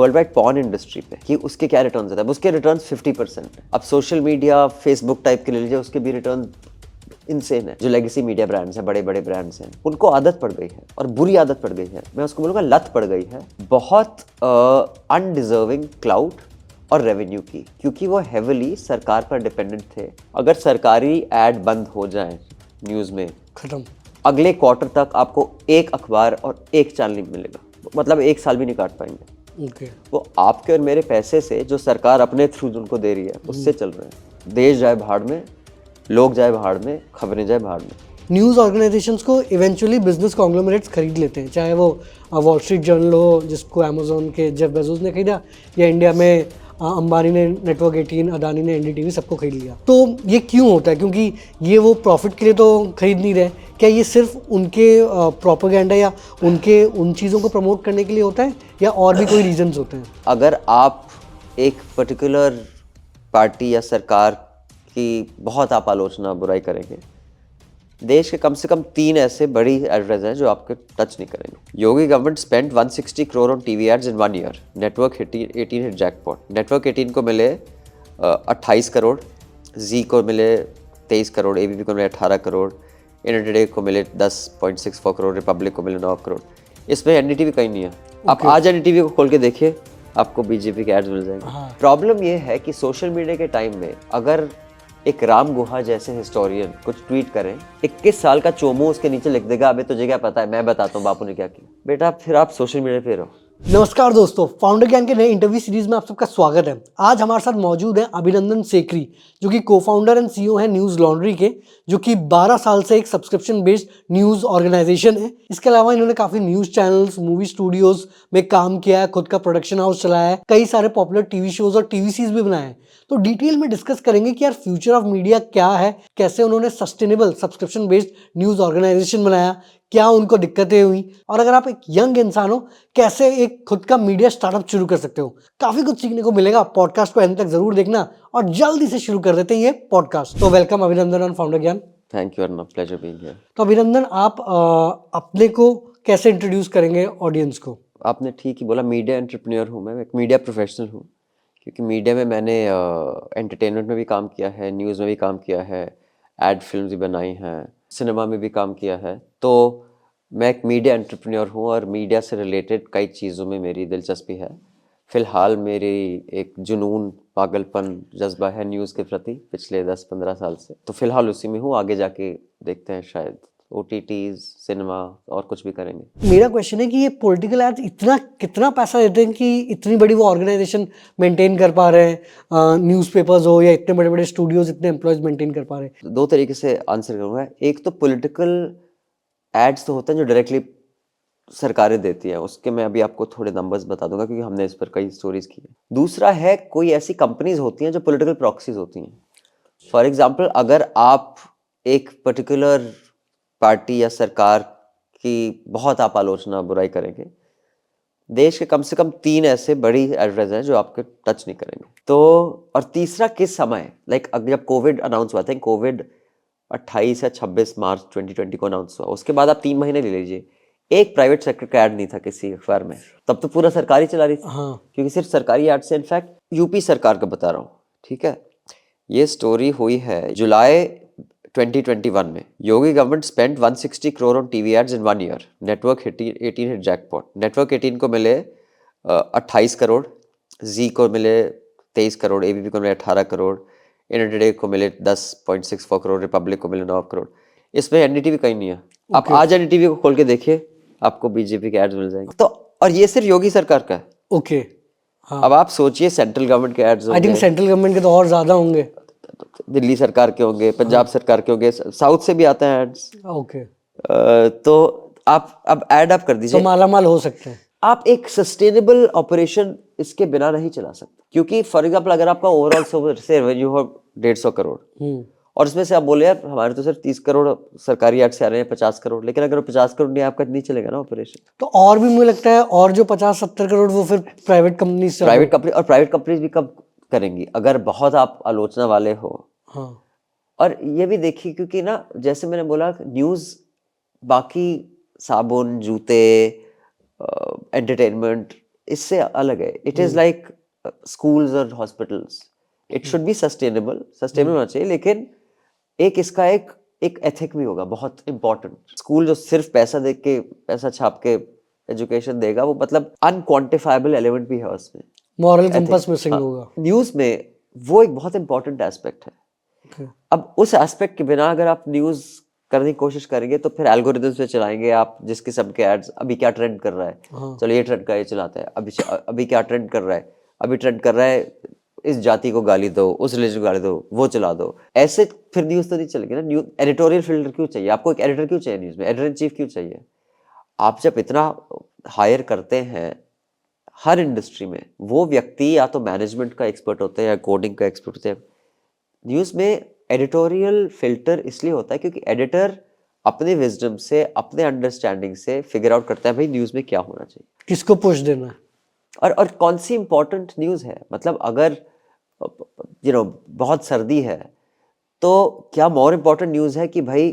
World wide porn industry पे कि उसके क्या रिटर्न्स होता है, उसके रिटर्न्स 50% है। अब सोशल मीडिया फेसबुक टाइप के ले लीजिए, उसके भी रिटर्न इनसेन है। जो लेगेसी मीडिया ब्रांड्स हैं, बड़े बड़े ब्रांड्स हैं, उनको आदत पड़ गई है और बुरी आदत पड़ गई है, मैं उसको बोलूँगा लत पड़ गई है बहुत अनडिजर्विंग क्लाउड और रेवेन्यू की, क्योंकि वो हेविली सरकार पर डिपेंडेंट थे। अगर सरकारी एड बंद हो जाए न्यूज़ में, खत्म। अगले क्वार्टर तक आपको एक अखबार और एक चैनल नहीं मिलेगा, मतलब एक साल भी नहीं काट पाएंगे। ओके। वो आपके और मेरे पैसे से जो सरकार अपने थ्रू उनको दे रही है उससे चल रहे हैं। देश जाए भाड़ में, लोग जाए भाड़ में, खबरें जाए भाड़ में। न्यूज़ ऑर्गेनाइजेशंस को इवेंचुअली बिजनेस कॉन्ग्लोमरेट्स खरीद लेते हैं, चाहे वो वॉल स्ट्रीट जर्नल हो जिसको अमेजोन के जेफ बेजोस ने खरीदा, या इंडिया में अंबानी ने नेटवर्क 18, अदानी ने एनडीटीवी, सबको खरीद लिया। तो ये क्यों होता है? क्योंकि ये वो प्रॉफिट के लिए तो खरीद नहीं रहे। क्या ये सिर्फ उनके प्रोपेगेंडा या उनके उन चीज़ों को प्रमोट करने के लिए होता है, या और भी कोई रीजंस होते हैं? अगर आप एक पर्टिकुलर पार्टी या सरकार की बहुत आप आलोचना बुराई करेंगे, देश के कम से कम 3 ऐसे बड़ी एडवर्टाइजर हैं जो आपके टच नहीं करेंगे। Yogi government spent 160 crore on TV ads in 1 year. Network 18 hit jackpot. Network 18 को मिले 28 करोड़, जी को मिले 23 करोड़, एबीपी को मिले 18 करोड़, इंडिया टुडे को मिले 10.64 करोड़, रिपब्लिक को मिले 9 करोड़। इसमें एनडीटीवी कहीं नहीं है। आप आज एनडीटीवी को खोल के देखिए, आपको बीजेपी के एड्स मिल जाएंगे। प्रॉब्लम ये है कि सोशल मीडिया के टाइम में अगर एक राम गुहा जैसे हिस्टोरियन कुछ ट्वीट करें, 21 साल का चोमू उसके नीचे लिख देगा, अबे तुझे क्या पता है, मैं बताता हूँ बापू ने क्या किया। बेटा फिर आप सोशल मीडिया पे रहो। नमस्कार दोस्तों, फाउंडर ज्ञान के नए इंटरव्यू सीरीज में आप सबका स्वागत है। आज हमारे साथ मौजूद हैं अभिनंदन सेकरी, जो कि को फाउंडर एंड सीईओ हैं न्यूज़ लॉन्ड्री के, जो कि 12 साल से एक सब्सक्रिप्शन बेस्ड न्यूज़ ऑर्गेनाइजेशन है। इसके अलावा इन्होंने काफ़ी न्यूज़ चैनल्स, मूवी स्टूडियोज में काम किया है, खुद का प्रोडक्शन हाउस चलाया है, कई सारे पॉपुलर टीवी शोज और टीवी सीरीज भी बनाए हैं। तो डिटेल में डिस्कस करेंगे कि यार फ्यूचर ऑफ मीडिया क्या है, कैसे उन्होंने sustainable subscription based news organisation बनाया, क्या उनको दिक्कतें हुई, और अगर आप एक यंग इंसान हो कैसे एक खुद का मीडिया स्टार्टअप शुरू कर सकते हो। काफी कुछ सीखने को मिलेगा। पॉडकास्ट को एंड तक जरूर देखना और जल्दी से शुरू कर देते हैं ये पॉडकास्ट। तो वेलकम अभिनंदन ऑन फाउंडर ज्ञान। Thank you, pleasure being here. तो अभिनंदन, आप अपने को कैसे इंट्रोड्यूस करेंगे ऑडियंस को? आपने ठीक ही बोला, मीडिया एंटरप्रेन्योर हूँ मैं, एक मीडिया प्रोफेशनल हूँ। क्योंकि मीडिया में मैंने एंटरटेनमेंट में भी काम किया है, न्यूज़ में भी काम किया है, एड फिल्म भी बनाई हैं, सिनेमा में भी काम किया है। तो मैं एक मीडिया एंटरप्रेन्योर हूँ और मीडिया से रिलेटेड कई चीज़ों में मेरी दिलचस्पी है। फ़िलहाल मेरी एक जुनून, पागलपन, जज्बा है न्यूज़ के प्रति पिछले 10-15 साल से। तो फ़िलहाल उसी में हूँ, आगे जाके देखते हैं, शायद OTTs, सिनेमा और कुछ भी करेंगे। मेरा क्वेश्चन है कि ये पॉलिटिकल एड्स इतना कितना पैसा देते हैं कि इतनी बड़ी वो ऑर्गेनाइजेशन मेंटेन कर पा रहे हैं, न्यूज़पेपर्स हो या इतने बड़े बड़े स्टूडियोज इतने एम्प्लॉयज मेंटेन कर पा रहे हैं? 2 तरीके से आंसर करूँगा। एक तो पॉलिटिकल एड्स तो होते हैं जो डायरेक्टली सरकारें देती हैं, उसके मैं अभी आपको थोड़े नंबर्स बता दूंगा क्योंकि हमने इस पर कई स्टोरीज की है। दूसरा है कोई ऐसी कंपनीज होती हैं जो पॉलिटिकल प्रॉक्सीज होती हैं। फॉर एग्जांपल, अगर आप एक पर्टिकुलर पार्टी या सरकार की बहुत आप आलोचना बुराई करेंगे, देश के कम से कम 3 ऐसे बड़ी एडवर्टाइजर हैं जो आपके टच नहीं करेंगे। तो और तीसरा किस समय, लाइक जब कोविड अनाउंस हुआ था, कोविड 28 या 26 मार्च 2020 को अनाउंस हुआ, उसके बाद आप 3 महीने ले लीजिए, एक प्राइवेट सेक्टर का ऐड नहीं था किसी अखबार में। तब तो पूरा सरकारी चला रही थी। क्योंकि सिर्फ सरकारी ऐड से, इनफैक्ट यूपी सरकार का बता रहा हूँ, ठीक है। ये स्टोरी हुई है जुलाई 2021 में। Yogi government spent 160 crore on TV ads in 1 year. Network 18 hit jackpot. Network 18 को मिले 28 करोड़, जी को मिले 23 करोड़, एबीपी को मिले 18 करोड़, इंडिया टुडे को मिले 10.64 करोड़, रिपब्लिक को मिले 9 करोड़। इसमें एनडीटीवी कहीं नहीं है। आप आज एनडीटीवी को खोल के देखिए, आपको बीजेपी के एड्स मिल जाएंगे। तो और ये सिर्फ योगी सरकार का है। ओके। अब आप सोचिए सेंट्रल गवर्नमेंट के ads I think central government के तो और ज्यादा होंगे। दिल्ली सरकार के होंगे, पंजाब सरकार के होंगे, साउथ से भी आते हैं एड्स। ओके। तो आप अब ऐड अप कर तो दीजिए, मालामाल हो सकते हैं। आप एक सस्टेनेबल ऑपरेशन इसके बिना नहीं चला सकते। क्योंकि फॉर एग्जाम्पल, अगर आपका ओवरऑल से रेवेन्यू हो 150 करोड़ और इसमें से आप बोले यार हमारे तो सिर्फ 30 करोड़ सरकारी एड से आ रहे हैं, 50 करोड़, लेकिन अगर 50 करोड़ नहीं, आपका नहीं चलेगा ना ऑपरेशन। तो और भी मुझे लगता है और जो 50-70 करोड़ वो फिर प्राइवेट कंपनी से, प्राइवेट कंपनीज भी कब करेंगी अगर बहुत आप आलोचना वाले हो। हाँ। और ये भी देखिए, क्योंकि ना जैसे मैंने बोला, न्यूज़ बाकी साबुन, जूते, एंटरटेनमेंट, इससे अलग है. इट इज लाइक स्कूल्स और hospitals. It should be sustainable होना चाहिए, लेकिन एक इसका एक एथिक भी होगा बहुत इंपॉर्टेंट. स्कूल जो सिर्फ पैसा दे के, पैसा छाप के एजुकेशन देगा, वो मतलब अनक्वांटिफाइबल एलिमेंट भी है उसमें. मॉरल कंपास मिसिंग होगा. न्यूज में वो एक बहुत इंपॉर्टेंट एस्पेक्ट है. Okay. अब उस एस्पेक्ट के बिना अगर आप न्यूज करने की कोशिश करेंगे तो फिर एल्गोरिथम्स पे चलाएंगे आप, जिस किस्म के एड्स. अभी क्या ट्रेंड कर रहा है, हाँ. चलो ये ट्रेंड का ये चलाते हैं. अभी क्या ट्रेंड कर रहा है, अभी ट्रेंड कर रहा है इस जाति को गाली दो, उस रिलीजन को गाली दो, वो चला दो. ऐसे फिर न्यूज तो नहीं चलेगी ना. न्यूज एडिटोरियल फिल्टर क्यों चाहिए आपको? एक एडिटर क्यों चाहिए न्यूज में? एडिटर इन चीफ क्यों चाहिए? आप जब इतना हायर करते हैं हर इंडस्ट्री में, वो व्यक्ति या तो मैनेजमेंट का एक्सपर्ट होते हैं या कोडिंग का एक्सपर्ट होते हैं. न्यूज में एडिटोरियल फिल्टर इसलिए होता है क्योंकि एडिटर अपने विजडम से, अपने अंडरस्टैंडिंग से फिगर आउट करता है भाई न्यूज में क्या होना चाहिए, किसको पुश देना है, और कौन सी इंपॉर्टेंट न्यूज है. मतलब अगर बहुत सर्दी है तो क्या मोर इम्पोर्टेंट न्यूज है कि भाई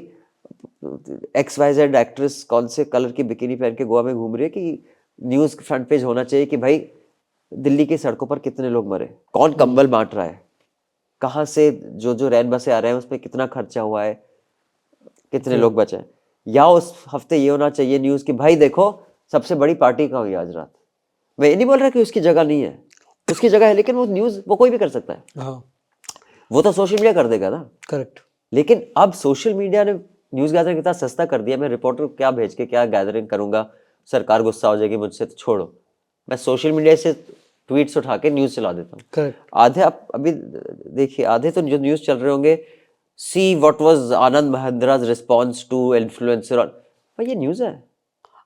XYZ एक्ट्रेस कौन से कलर की बिकिनी पहन के गोवा में घूम रही है, कि न्यूज फ्रंट पेज होना चाहिए कि भाई दिल्ली की सड़कों पर कितने लोग मरे, कौन कंबल बांट रहा है, कहाँ से जो रैन बसें आ रहे हैं उसमें कितना खर्चा हुआ है, कितने लोग बचे हैं. या उस हफ्ते ये होना चाहिए न्यूज कि भाई देखो सबसे बड़ी पार्टी कहाँ हुई आज रात. मैं ये नहीं बोल रहा कि उसकी जगह नहीं है, उसकी जगह है, लेकिन वो न्यूज वो कोई भी कर सकता है. हाँ. वो तो सोशल मीडिया कर देगा ना. करेक्ट. लेकिन अब सोशल मीडिया ने न्यूज गैदरिंग इतना सस्ता कर दिया. मैं रिपोर्टर को क्या भेज के क्या गैदरिंग करूंगा, सरकार गुस्सा हो जाएगी मुझसे, तो छोड़ो, मैं सोशल मीडिया से ट्वीट्स उठा के न्यूज चला देता हूँ. करेक्ट. आधे आप अभी देखिए, आधे तो जो न्यूज चल रहे होंगे, see what was Anand Mahindra's response to influencer, भाई ये न्यूज है.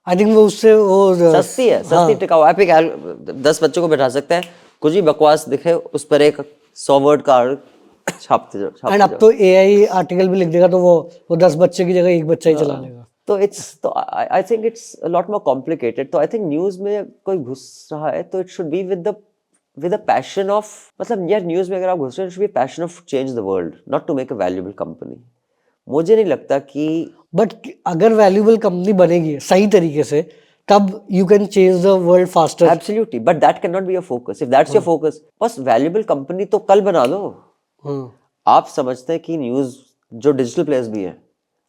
आई थिंक वो उससे वो सस्ती है, सस्ती टिकाऊ. आप एक 10 बच्चों को बैठा सकते हैं, कुछ भी बकवास दिखे उस पर एक 100 वर्ड का छापते एंड अब तो एआई आर्टिकल भी लिख देगा तो वो 10 बच्चे की जगह एक बच्चा ही चला लेगा. तो I think it's a lot more complicated. तो आई थिंक न्यूज में कोई घुस रहा है तो it should be with the passion of, मतलब यार न्यूज में अगर आप घुस रहे हैं, it should be passion of change the world, not to make a valuable company. मुझे नहीं लगता कि, बट अगर वैल्यूएबल कंपनी बनेगी सही तरीके से, तब you can change the world faster. Absolutely, but that can not be your focus. If that's your focus, बस वैल्यूएबल कंपनी तो कल बना लो. आप समझते हैं कि न्यूज जो डिजिटल प्लेयर्स भी हैं,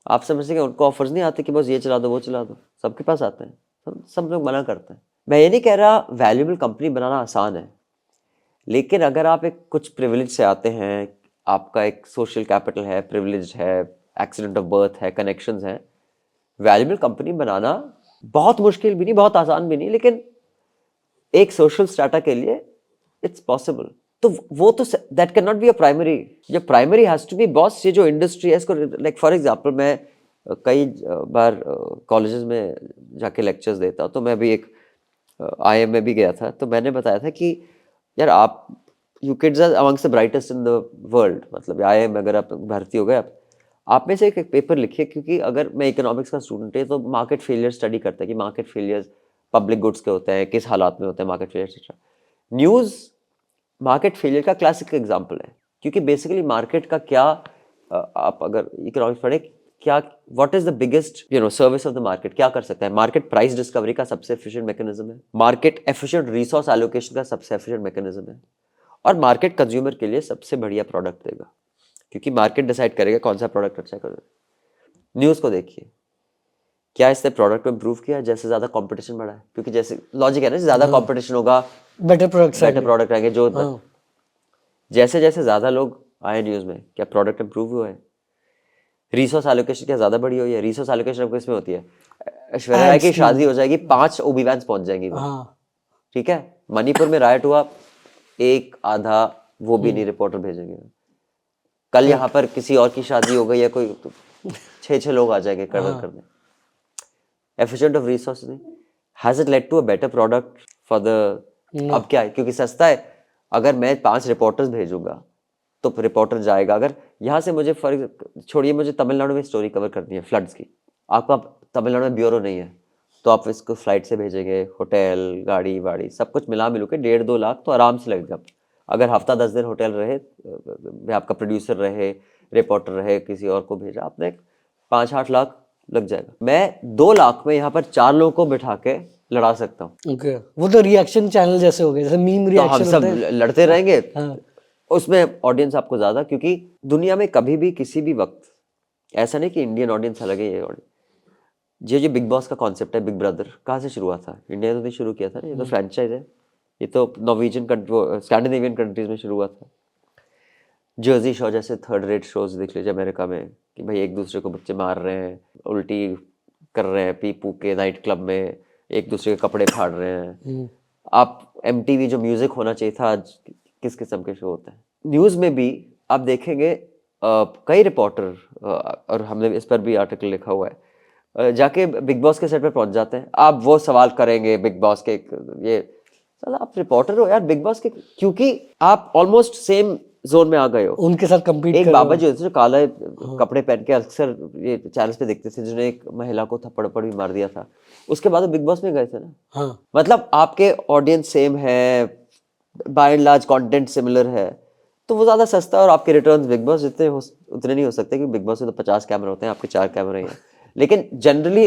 आप समझते हैं कि उनको ऑफर्स नहीं आते कि बस ये चला दो वो चला दो, सबके पास आते हैं, सब लोग मना करते हैं. मैं ये नहीं कह रहा वैल्यूएबल कंपनी बनाना आसान है, लेकिन अगर आप एक कुछ प्रिविलेज से आते हैं, आपका एक सोशल कैपिटल है, प्रिविलेज है, एक्सीडेंट ऑफ बर्थ है, कनेक्शंस हैं, वैल्यूएबल कंपनी बनाना बहुत मुश्किल भी नहीं, बहुत आसान भी नहीं, लेकिन एक सोशल स्टाटा के लिए इट्स पॉसिबल. तो वो तो that can not be a primary. जो primary has to be boss. ये जो इंडस्ट्री है इसको, लाइक फॉर एग्जांपल मैं कई बार कॉलेजेस में जाके लेक्चर्स देता हूँ, तो मैं भी एक IIM में भी गया था, तो मैंने बताया था कि यार आप, you kids are amongst the brightest in the world. मतलब IIM में अगर आप भर्ती हो गए, आप में से एक पेपर लिखिए, क्योंकि अगर मैं इकोनॉमिक्स का स्टूडेंट है तो मार्केट फेलियर स्टडी करता है कि मार्केट फेलियर्स पब्लिक गुड्स के होते हैं, किस हालात में होते हैं market failure etcetera. News market failure का क्लासिक एग्जांपल है, क्योंकि बेसिकली मार्केट का क्या, आप अगर इकोनॉमिक्स पढ़े, क्या what is the biggest service of the market, क्या कर सकता है मार्केट? प्राइस डिस्कवरी का सबसे एफिशिएंट मैकेनिज्म है, मार्केट एफिशिएंट रिसोर्स एलोकेशन का सबसे एफिशिएंट मैकेनिज्म है, और मार्केट कंज्यूमर के लिए सबसे बढ़िया प्रोडक्ट देगा, क्योंकि मार्केट डिसाइड करेगा कौन सा प्रोडक्ट अच्छा करेगा. न्यूज़ को देखिए, क्या इसने प्रोडक्ट को इम्प्रूव किया जैसे ज़्यादा कंपटीशन बढ़ा है? क्योंकि जैसे लॉजिक है ना, ज़्यादा कंपटीशन होगा बेटर प्रोडक्ट रहेंगे. जो जैसे जैसे ज़्यादा लोग आए न्यूज़ में, क्या प्रोडक्ट इम्प्रूव हुआ है? रिसोर्स एलोकेशन क्या ज़्यादा बड़ी हुई है? रिसोर्स एलोकेशन आपको इसमें होती है, ऐश्वर्या राय की शादी हो जाएगी, 5 ओबी वैन्स पहुंच जाएंगी वो. ठीक है, मणिपुर में राइट हुआ, एक आधा वो भी नहीं रिपोर्टर भेजेंगे. कल यहाँ पर किसी और की शादी हो गई है, कोई 6 लोग आ जाएंगे करने. एफिशिएंट ऑफ रिसोर्स नहीं. Has it led to a better product for the, अब क्या है, क्योंकि सस्ता है, अगर मैं 5 रिपोर्टर्स भेजूंगा तो रिपोर्टर जाएगा. अगर यहाँ से मुझे छोड़िए, मुझे तमिलनाडु में स्टोरी कवर करनी है फ्लड्स की, आपका तमिलनाडु में ब्यूरो नहीं है, तो आप इसको फ्लाइट से भेजेंगे, होटल, गाड़ी वाड़ी सब कुछ मिला मिलू के 1.5-2 लाख तो आराम से लगेगा. अगर हफ्ता 10 दिन होटल रहे, आपका प्रोड्यूसर रहे, रिपोर्टर रहे, किसी और को भेजा, आपने 5-8 लाख लग जाएगा। मैं 2 लाख में यहाँ पर 4 लोगों को बिठा के लड़ा सकता हूँ। ओके, वो तो रिएक्शन चैनल जैसे हो गए, जैसे मीम तो हम रिएक्शन सब होते हैं। लड़ते रहेंगे, हाँ, उसमें ऑडियंस आपको ज्यादा, क्योंकि दुनिया में कभी भी किसी भी वक्त ऐसा नहीं कि इंडियन ऑडियंस अलग है, ये ऑडियंस ये जो बिग बॉस का कॉन्सेप्ट है, बिग ब्रदर कहाँ से शुरू हुआ था? इंडिया ने तो नहीं शुरू किया था ना, ये तो फ्रेंचाइज है। ये तो नॉर्वेजियन स्कैंडिनेवियन कंट्रीज में शुरू हुआ था। जर्सी शो जैसे थर्ड रेट शोज देख लीजिए अमेरिका में, कि भाई एक दूसरे को बच्चे मार रहे हैं, उल्टी कर रहे हैं, पी पू के नाइट क्लब में एक दूसरे के कपड़े फाड़ रहे हैं। आप एमटीवी जो म्यूजिक होना चाहिए था, आज किस किस्म के शो होते हैं। न्यूज़ में भी आप देखेंगे कई रिपोर्टर, और हमने इस पर भी आर्टिकल लिखा हुआ है, जाके बिग बॉस के सेट पर पहुंच जाते हैं। आप वो सवाल करेंगे बिग बॉस के, ये साला आप रिपोर्टर हो यार बिग बॉस के, क्योंकि आप ऑलमोस्ट सेम जोन में आ गए हो। उनके साथ compete एक कर बाबा रहे जो जो काले कपड़े पहन के अक्सर ये चैनल्स पे देखते थे, जिन्होंने एक महिला को थप्पड़ भी मार दिया था, उसके बाद वो बिग बॉस में गए थे ना। हाँ, मतलब आपके ऑडियंस सेम है, by and large content similar है, तो वो ज्यादा सस्ता, और आपके रिटर्न्स बिग बॉस उतने नहीं हो सकते, कि बिग बॉस में तो 50 कैमरे होते हैं, आपके 4 कैमरे हैं। लेकिन जनरली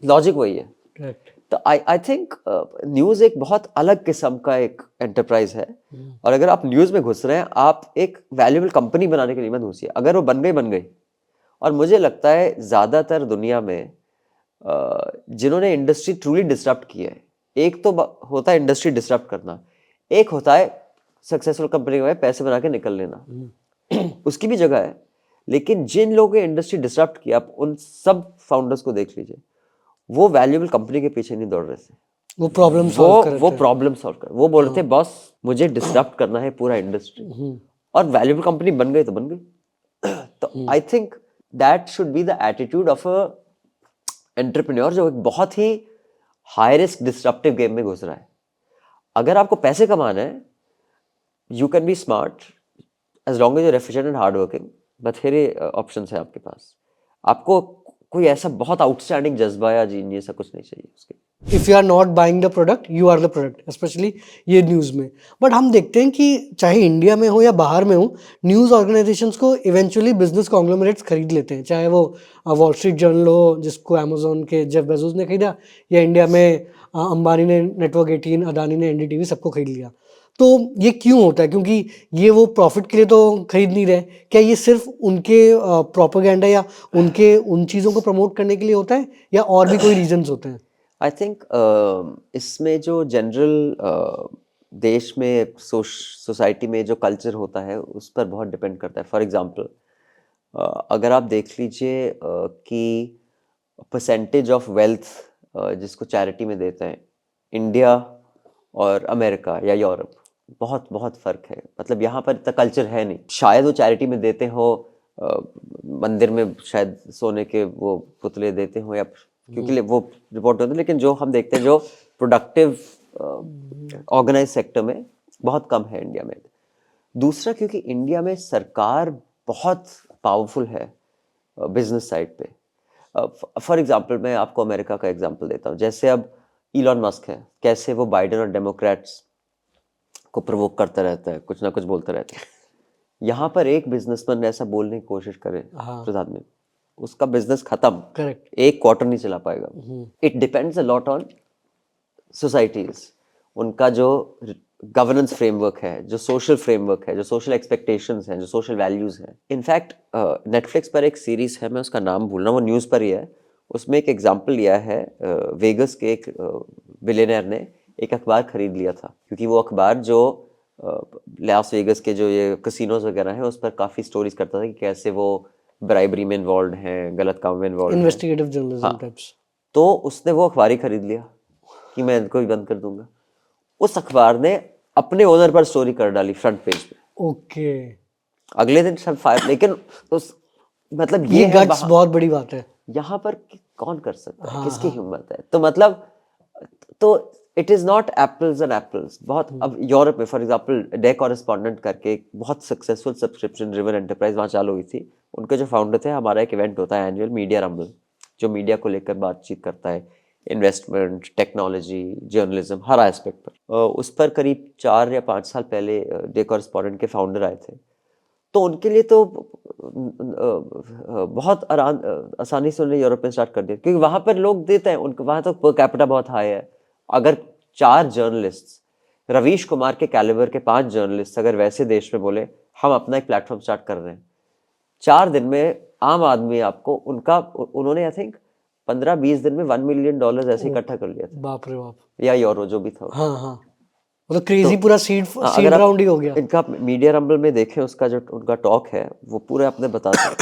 लॉजिक वही है। करेक्ट। तो आई थिंक न्यूज़ एक बहुत अलग किस्म का एक एंटरप्राइज है, और अगर आप न्यूज़ में घुस रहे हैं, आप एक वैल्यूएबल कंपनी बनाने के लिए मत घुसिए। अगर वो बन गई, और मुझे लगता है ज़्यादातर दुनिया में जिन्होंने इंडस्ट्री ट्रूली डिसरप्ट की है, एक तो होता है इंडस्ट्री डिसरप्ट करना, एक होता है सक्सेसफुल कंपनी में पैसे बना के निकल लेना, उसकी भी जगह है। लेकिन जिन लोगों ने इंडस्ट्री डिसरप्ट किया, आप उन सब फाउंडर्स को देख लीजिए, वो वैल्यूएबल कंपनी के पीछे नहीं दौड़ रहे थे, वो प्रॉब्लम सॉल्व कर वो प्रॉब्लम सॉल्व कर, वो बोल रहे थे बॉस मुझे डिसरप्ट करना है पूरा इंडस्ट्री, और वैल्यूएबल कंपनी बन गई तो बन गई। तो I think that should be the attitude of a entrepreneur, जो एक बहुत ही हाई रिस्क डिसरप्टिव गेम में घुस रहा है। अगर आपको पैसे कमाना है, you can be smart as long as you're efficient and hard working, बथेरे ऑप्शंस है आपके पास। आपको कोई ऐसा बहुत आउटस्टैंडिंग जज्बा या जीनियस ऐसा कुछ नहीं चाहिए उसके। If you are not buying the product, you are the product, specially ये न्यूज़ में। बट हम देखते हैं कि चाहे इंडिया में हो या बाहर में हो, न्यूज़ ऑर्गेनाइजेशंस को इवेंचुअली बिजनेस कॉन्ग्लोमरेट्स खरीद लेते हैं, चाहे वो वॉल स्ट्रीट जर्नल हो जिसको अमेजोन के जेफ बेजोस ने खरीदा, या इंडिया में अंबानी ने नेटवर्क 18, अदानी ने एनडीटीवी, सबको खरीद लिया। तो ये क्यों होता है? क्योंकि ये वो प्रॉफिट के लिए तो खरीद नहीं रहे। क्या ये सिर्फ उनके प्रोपेगेंडा या उनके उन चीज़ों को प्रमोट करने के लिए होता है, या और भी कोई रीजंस होते हैं? आई थिंक इसमें जो जनरल देश में सोसाइटी में जो कल्चर होता है, उस पर बहुत डिपेंड करता है। फॉर एग्जांपल, अगर आप देख लीजिए कि परसेंटेज ऑफ वेल्थ जिसको चैरिटी में देते हैं, इंडिया और अमेरिका या यूरोप, बहुत बहुत फ़र्क है। मतलब यहाँ पर इतना कल्चर है नहीं, शायद वो चैरिटी में देते हो, मंदिर में शायद सोने के वो पुतले देते हो, या क्योंकि वो रिपोर्ट होते हैं, लेकिन जो हम देखते हैं जो प्रोडक्टिव ऑर्गेनाइज सेक्टर में बहुत कम है इंडिया में। दूसरा, क्योंकि इंडिया में सरकार बहुत पावरफुल है बिजनेस साइड पे। फॉर एग्जांपल, मैं आपको अमेरिका का एग्जांपल देता हूँ। जैसे अब इलॉन मस्क है, कैसे वो बाइडेन और डेमोक्रेट्स को प्रवोक करता रहता है, कुछ ना कुछ बोलता रहता है। यहाँ पर एक बिजनेसमैन ऐसा बोलने की कोशिश करे प्रधानमंत्री, उसका बिजनेस खत्म, करेक्ट। एक क्वार्टर नहीं चला पाएगा। It depends a lot on societies, उनका जो गवर्नेंस फ्रेमवर्क है, जो सोशल फ्रेमवर्क है, जो सोशल एक्सपेक्टेशंस हैं, जो सोशल वैल्यूज हैं। इनफैक्ट नेटफ्लिक्स पर एक सीरीज है, मैं उसका नाम भूल रहा हूँ, वो न्यूज़ पर ही है। उसमें एक एग्जाम्पल लिया है, वेगस के एक बिलियनर ने एक अखबार खरीद लिया था, क्योंकि वो अखबार जो लास वेगस के जो ये कसिनोज वगैरह हैं, उस पर काफ़ी स्टोरीज करता था कि कैसे वो ब्राइबरी में इन्वॉल्व हैं, गलत काम में इन्वॉल्व हैं। इन्वेस्टिगेटिव जर्नलिज्म हाँ, टाइप्स। तो उसने वो अखबार ही खरीद लिया कि मैं इनको ही बंद कर दूंगा। उस अखबार ने अपने ओनर पर स्टोरी कर डाली फ्रंट पेज पे। ओके, अगले दिन सब फायर, लेकिन उस मतलब ये है गट्स बहुत बड़ी बात है। यहाँ पर कौन कर सकता है, किसकी हिम्मत है? तो मतलब, तो it is not apples and apples. बहुत अब यूरोप में फॉर एग्जांपल डे कॉरेस्पॉन्डेंट करके एक बहुत सक्सेसफुल सब्सक्रिप्शन ड्रिवन एंटरप्राइज वहाँ चालू हुई थी। उनके जो फाउंडर थे, हमारा एक इवेंट होता है एनुअल मीडिया रंबल, जो मीडिया को लेकर बातचीत करता है, इन्वेस्टमेंट, टेक्नोलॉजी, जर्नलिज्म, हर एस्पेक्ट पर। उस पर करीब 4 या 5 साल पहले डे कॉरेस्पॉन्डेंट के फाउंडर आए थे। तो उनके लिए तो बहुत आसानी से उन्हें यूरोप में स्टार्ट कर दिया, क्योंकि वहां पर लोग देते हैं, उनके वहां तो पर कैपिटा बहुत हाई है। अगर 4 जर्नलिस्ट, रवीश कुमार के कैलिबर के 5 जर्नलिस्ट अगर वैसे देश में बोले हम अपना एक प्लेटफॉर्म स्टार्ट कर रहे हैं, 4 दिन में आम आदमी आपको उन्होंने आई थिंक 15-20 दिन में $1 मिलियन ऐसे इकट्ठा कर लिया था, बाप रे बाप। या यूरो जो भी था। हाँ हाँ, मतलब क्रेजी तो पूरा सीड अगर आप राउंड ही हो गया। इनका मीडिया रंबल में देखें, उसका जो उनका टॉक है वो पूरे अपने बताते हैं।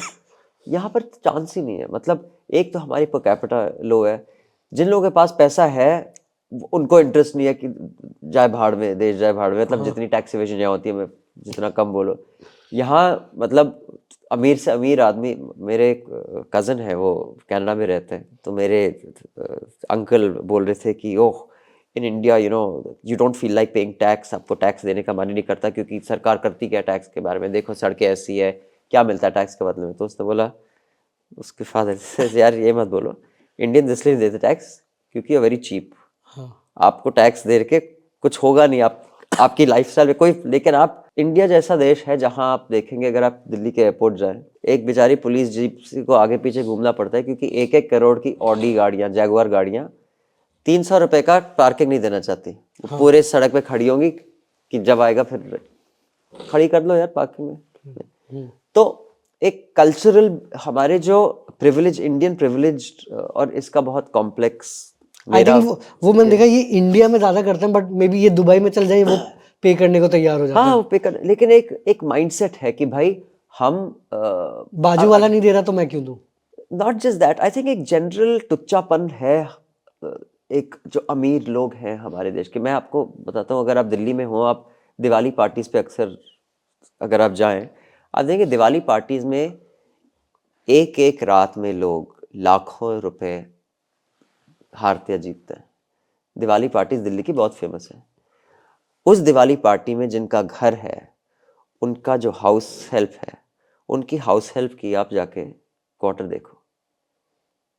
यहाँ पर चांस ही नहीं है। मतलब एक तो हमारी पर कैपिटा लो है, जिन लोगों के पास पैसा है उनको इंटरेस्ट नहीं है कि जाए भाड़ में, देश जाए भाड़ में। मतलब जितनी टैक्स इवेजन यहाँ होती है, मैं जितना कम बोलो, यहाँ मतलब अमीर से अमीर आदमी, मेरे कज़न है वो कनाडा में रहते हैं, तो मेरे अंकल बोल रहे थे कि oh in India you don't feel like paying tax, आपको टैक्स देने का मन ही नहीं करता, क्योंकि सरकार करती क्या टैक्स के बारे में, देखो सड़कें ऐसी है, क्या मिलता है टैक्स के बदले में। तो उसने बोला, उसके फादर से, यार ये मत बोलो, इंडियन इसलिए देते टैक्स क्योंकि वेरी चीप। आपको टैक्स दे के कुछ होगा नहीं, आपकी लाइफस्टाइल में कोई। लेकिन आप इंडिया जैसा देश है जहां आप देखेंगे, अगर आप दिल्ली के एयरपोर्ट जाएं, एक बेचारी पुलिस जीप को आगे पीछे घूमना पड़ता है, क्योंकि 1-1 करोड़ की ऑडी गाड़ियां, जैगुआर गाड़ियां 300 रुपए का पार्किंग नहीं देना चाहती। वो पूरे सड़क पे खड़ी होंगी कि जब आएगा फिर खड़ी कर लो यार पार्किंग में। तो एक कल्चरल हमारे जो प्रिविलेज, इंडियन प्रिविलेज, और इसका बहुत कॉम्प्लेक्स। आई थिंक वो मैंने देखा ये इंडिया में ज्यादा करते हैं, बट मे बी ये दुबई में चल जाए, वो पे करने को तैयार हो जाते हैं। हाँ, वो पे कर, लेकिन एक माइंडसेट है कि भाई हम बाजू वाला नहीं दे रहा तो मैं क्यों दूं। Not just that, I think एक जनरल टुच्चापन है। एक जो अमीर लोग हैं हमारे देश के, मैं आपको बताता हूँ, अगर आप दिल्ली में हो, आप दिवाली पार्टीज पे अक्सर अगर आप जाएं, आप देखेंगे दिवाली पार्टीज में एक रात में लोग लाखों रुपए हारते या जीतते हैं। दिवाली पार्टीज दिल्ली की बहुत फेमस है। उस दिवाली पार्टी में जिनका घर है, उनका जो हाउस हेल्प है, उनकी हाउस हेल्प की आप जाके क्वार्टर देखो।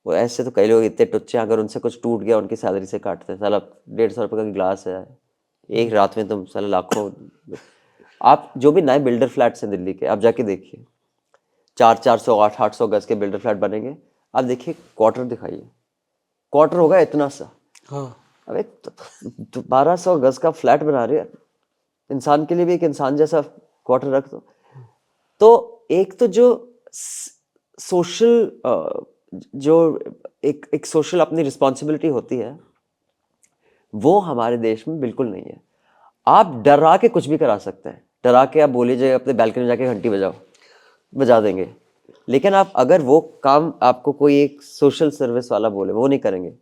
वो ऐसे तो कई लोग इतने टुच्चे, अगर उनसे कुछ टूट गया उनकी सैलरी से काटते हैं। साला 150 रुपये का गिलास है, एक रात में तुम साला लाखों। आप जो भी नए बिल्डर फ्लैट्स हैं दिल्ली के, आप जाके देखिए, 400, 800 गज के बिल्डर फ्लैट बनेंगे। आप देखिए क्वार्टर दिखाइए, क्वार्टर होगा इतना सा। हाँ, अबे 1200 गज का फ्लैट बना रहे हैं, इंसान के लिए भी एक इंसान जैसा क्वार्टर रख दो। तो एक तो जो सोशल, जो एक सोशल अपनी रिस्पॉन्सिबिलिटी होती है, वो हमारे देश में बिल्कुल नहीं है। आप डरा के कुछ भी करा सकते हैं, डरा के आप बोलिए जाए अपने बैल्कनी में जाके घंटी बजाओ, बजा देंगे। लेकिन आप अगर वो काम आपको कोई एक सोशल सर्विस वाला बोले, वो नहीं करेंगे।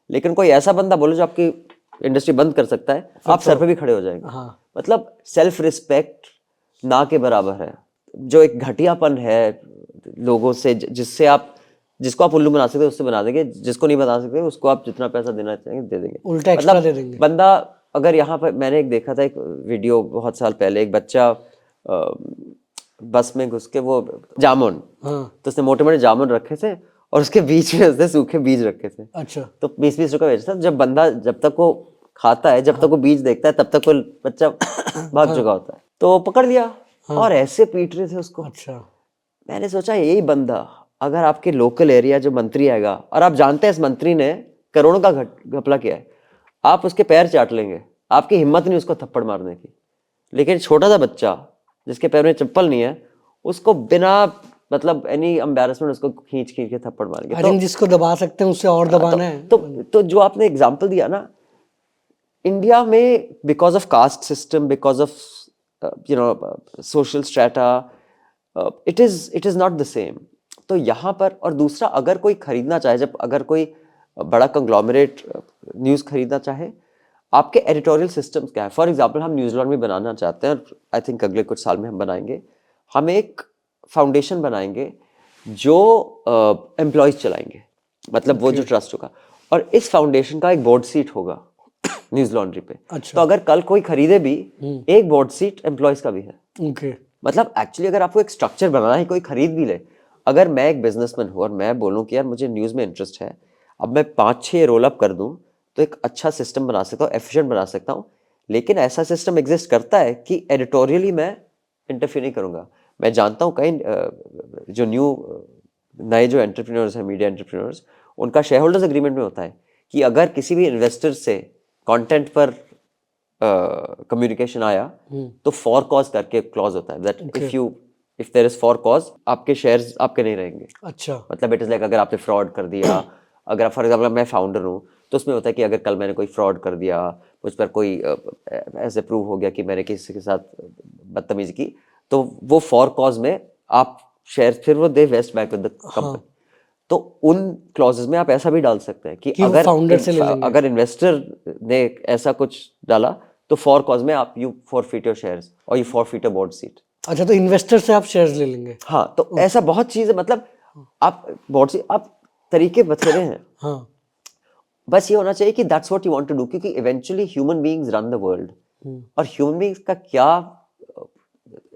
लेकिन कोई ऐसा बंदा बोले जो आपकी इंडस्ट्री बंद कर सकता है, आप सर पे भी खड़े हो जाएंगे। हाँ। मतलब सेल्फ रिस्पेक्ट ना के बराबर है। जो एक घटियापन है लोगों से, जिसको आप उल्लू बना सकते हो उससे बना देंगे, जिसको नहीं बना सकते उसको आप जितना पैसा देना चाहेंगे दे देंगे, उल्टा एक्स्ट्रा दे देंगे। बंदा अगर यहाँ पर, मैंने एक देखा था एक वीडियो बहुत साल पहले, एक बच्चा बस में घुस के वो जामुन, तो उसने मोटे मोटे जामुन रखे थे और उसके बीच में उसने सूखे बीज रखे थे। अच्छा। तो 20-20 रुपए बेचता। जब तक वो खाता है, जब तक वो बीज देखता है, तब तक वो बच्चा भाग चुका होता है। तो पकड़ लिया और ऐसे पीट रहे थे उसको। अच्छा। मैंने सोचा यही बंदा अगर आपके लोकल एरिया जो मंत्री आएगा, और आप जानते हैं इस मंत्री ने करोड़ों का घपला किया है, आप उसके पैर चाट लेंगे, आपकी हिम्मत नहीं उसको थप्पड़ मारने की। लेकिन छोटा सा बच्चा जिसके पैर में चप्पल नहीं है, उसको बिना मतलब एनी एम्बैरेसमेंट उसको खींच के थप्पड़ मारेंगे। आई थिंक जिसको दबा सकते हैं उससे और दबाना है। तो जो आपने एग्जांपल दिया ना, इंडिया में because of caste system, because of social strata, it is not the same. तो यहाँ पर, और दूसरा, अगर कोई खरीदना चाहे, अगर कोई बड़ा कंग्लोमरेट न्यूज़ खरीदना चाहे, आपके एडिटोरियल सिस्टम्स क्या है। फॉर एग्जांपल हम न्यूज़ लॉन्ड्री बनाना चाहते हैं, और आई थिंक अगले कुछ साल में हम बनाएंगे। हम एक फाउंडेशन बनाएंगे जो एम्प्लॉयज चलाएंगे, मतलब वो जो ट्रस्ट होगा, और इस फाउंडेशन का एक बोर्ड सीट होगा न्यूज़ लॉन्ड्री पे। अच्छा। तो अगर कल कोई खरीदे भी, एक बोर्ड सीट एम्प्लॉयज का भी है। ओके। मतलब एक्चुअली अगर आपको एक स्ट्रक्चर बनाना है, कोई खरीद भी ले, अगर मैं एक बिजनेसमैन हूँ और मैं बोलूँ कि यार मुझे न्यूज़ में इंटरेस्ट है, अब मैं 5-6 रोल अप कर दूँ तो एक अच्छा सिस्टम बना सकता हूँ, एफिशिएंट बना सकता हूँ। लेकिन ऐसा सिस्टम एग्जिस्ट करता है कि एडिटोरियली मैं इंटरफियर नहीं करूँगा, मैं जानता हूँ कई जो नए जो एंटरप्रेन्योर्स हैं, मीडिया एंटरप्रेन्योर्स, उनका शेयर होल्डर्स एग्रीमेंट में होता है कि अगर किसी भी इन्वेस्टर से कंटेंट पर कम्युनिकेशन आया तो फॉर कॉज करके क्लॉज होता है that if there is for cause आपके शेयर्स आपके नहीं रहेंगे। अच्छा, मतलब इट इज लाइक अगर आपने फ्रॉड कर दिया, अगर फॉर एग्जाम्पल मैं फाउंडर हूँ तो उसमें होता है कि अगर कल मैंने कोई फ्रॉड कर दिया, मुझ पर कोई ऐसे प्रूव हो गया कि मैंने किसी के साथ बदतमीजी की, तो वो फॉर कॉज में आप शेयर फिर वो they vest back with the company. तो उन क्लॉजेस में आप ऐसा भी डाल सकते हैं कि कि वो founder से ले लेंगे। अगर इन्वेस्टर ने ऐसा कुछ डाला तो फॉर कॉज में आप यू फॉरफिट योर शेयर्स और you forfeit your board seat. अच्छा, तो इन्वेस्टर से आप शेयर्स ले लेंगे। हाँ, तो ऐसा बहुत चीज है, मतलब आप बोर्ड सीट, आप तरीके बथेरे हैं। हाँ, बस ये होना चाहिए कि that's what you want to do, क्योंकि eventually human beings run the world. और ह्यूमन बीइंग्स का क्या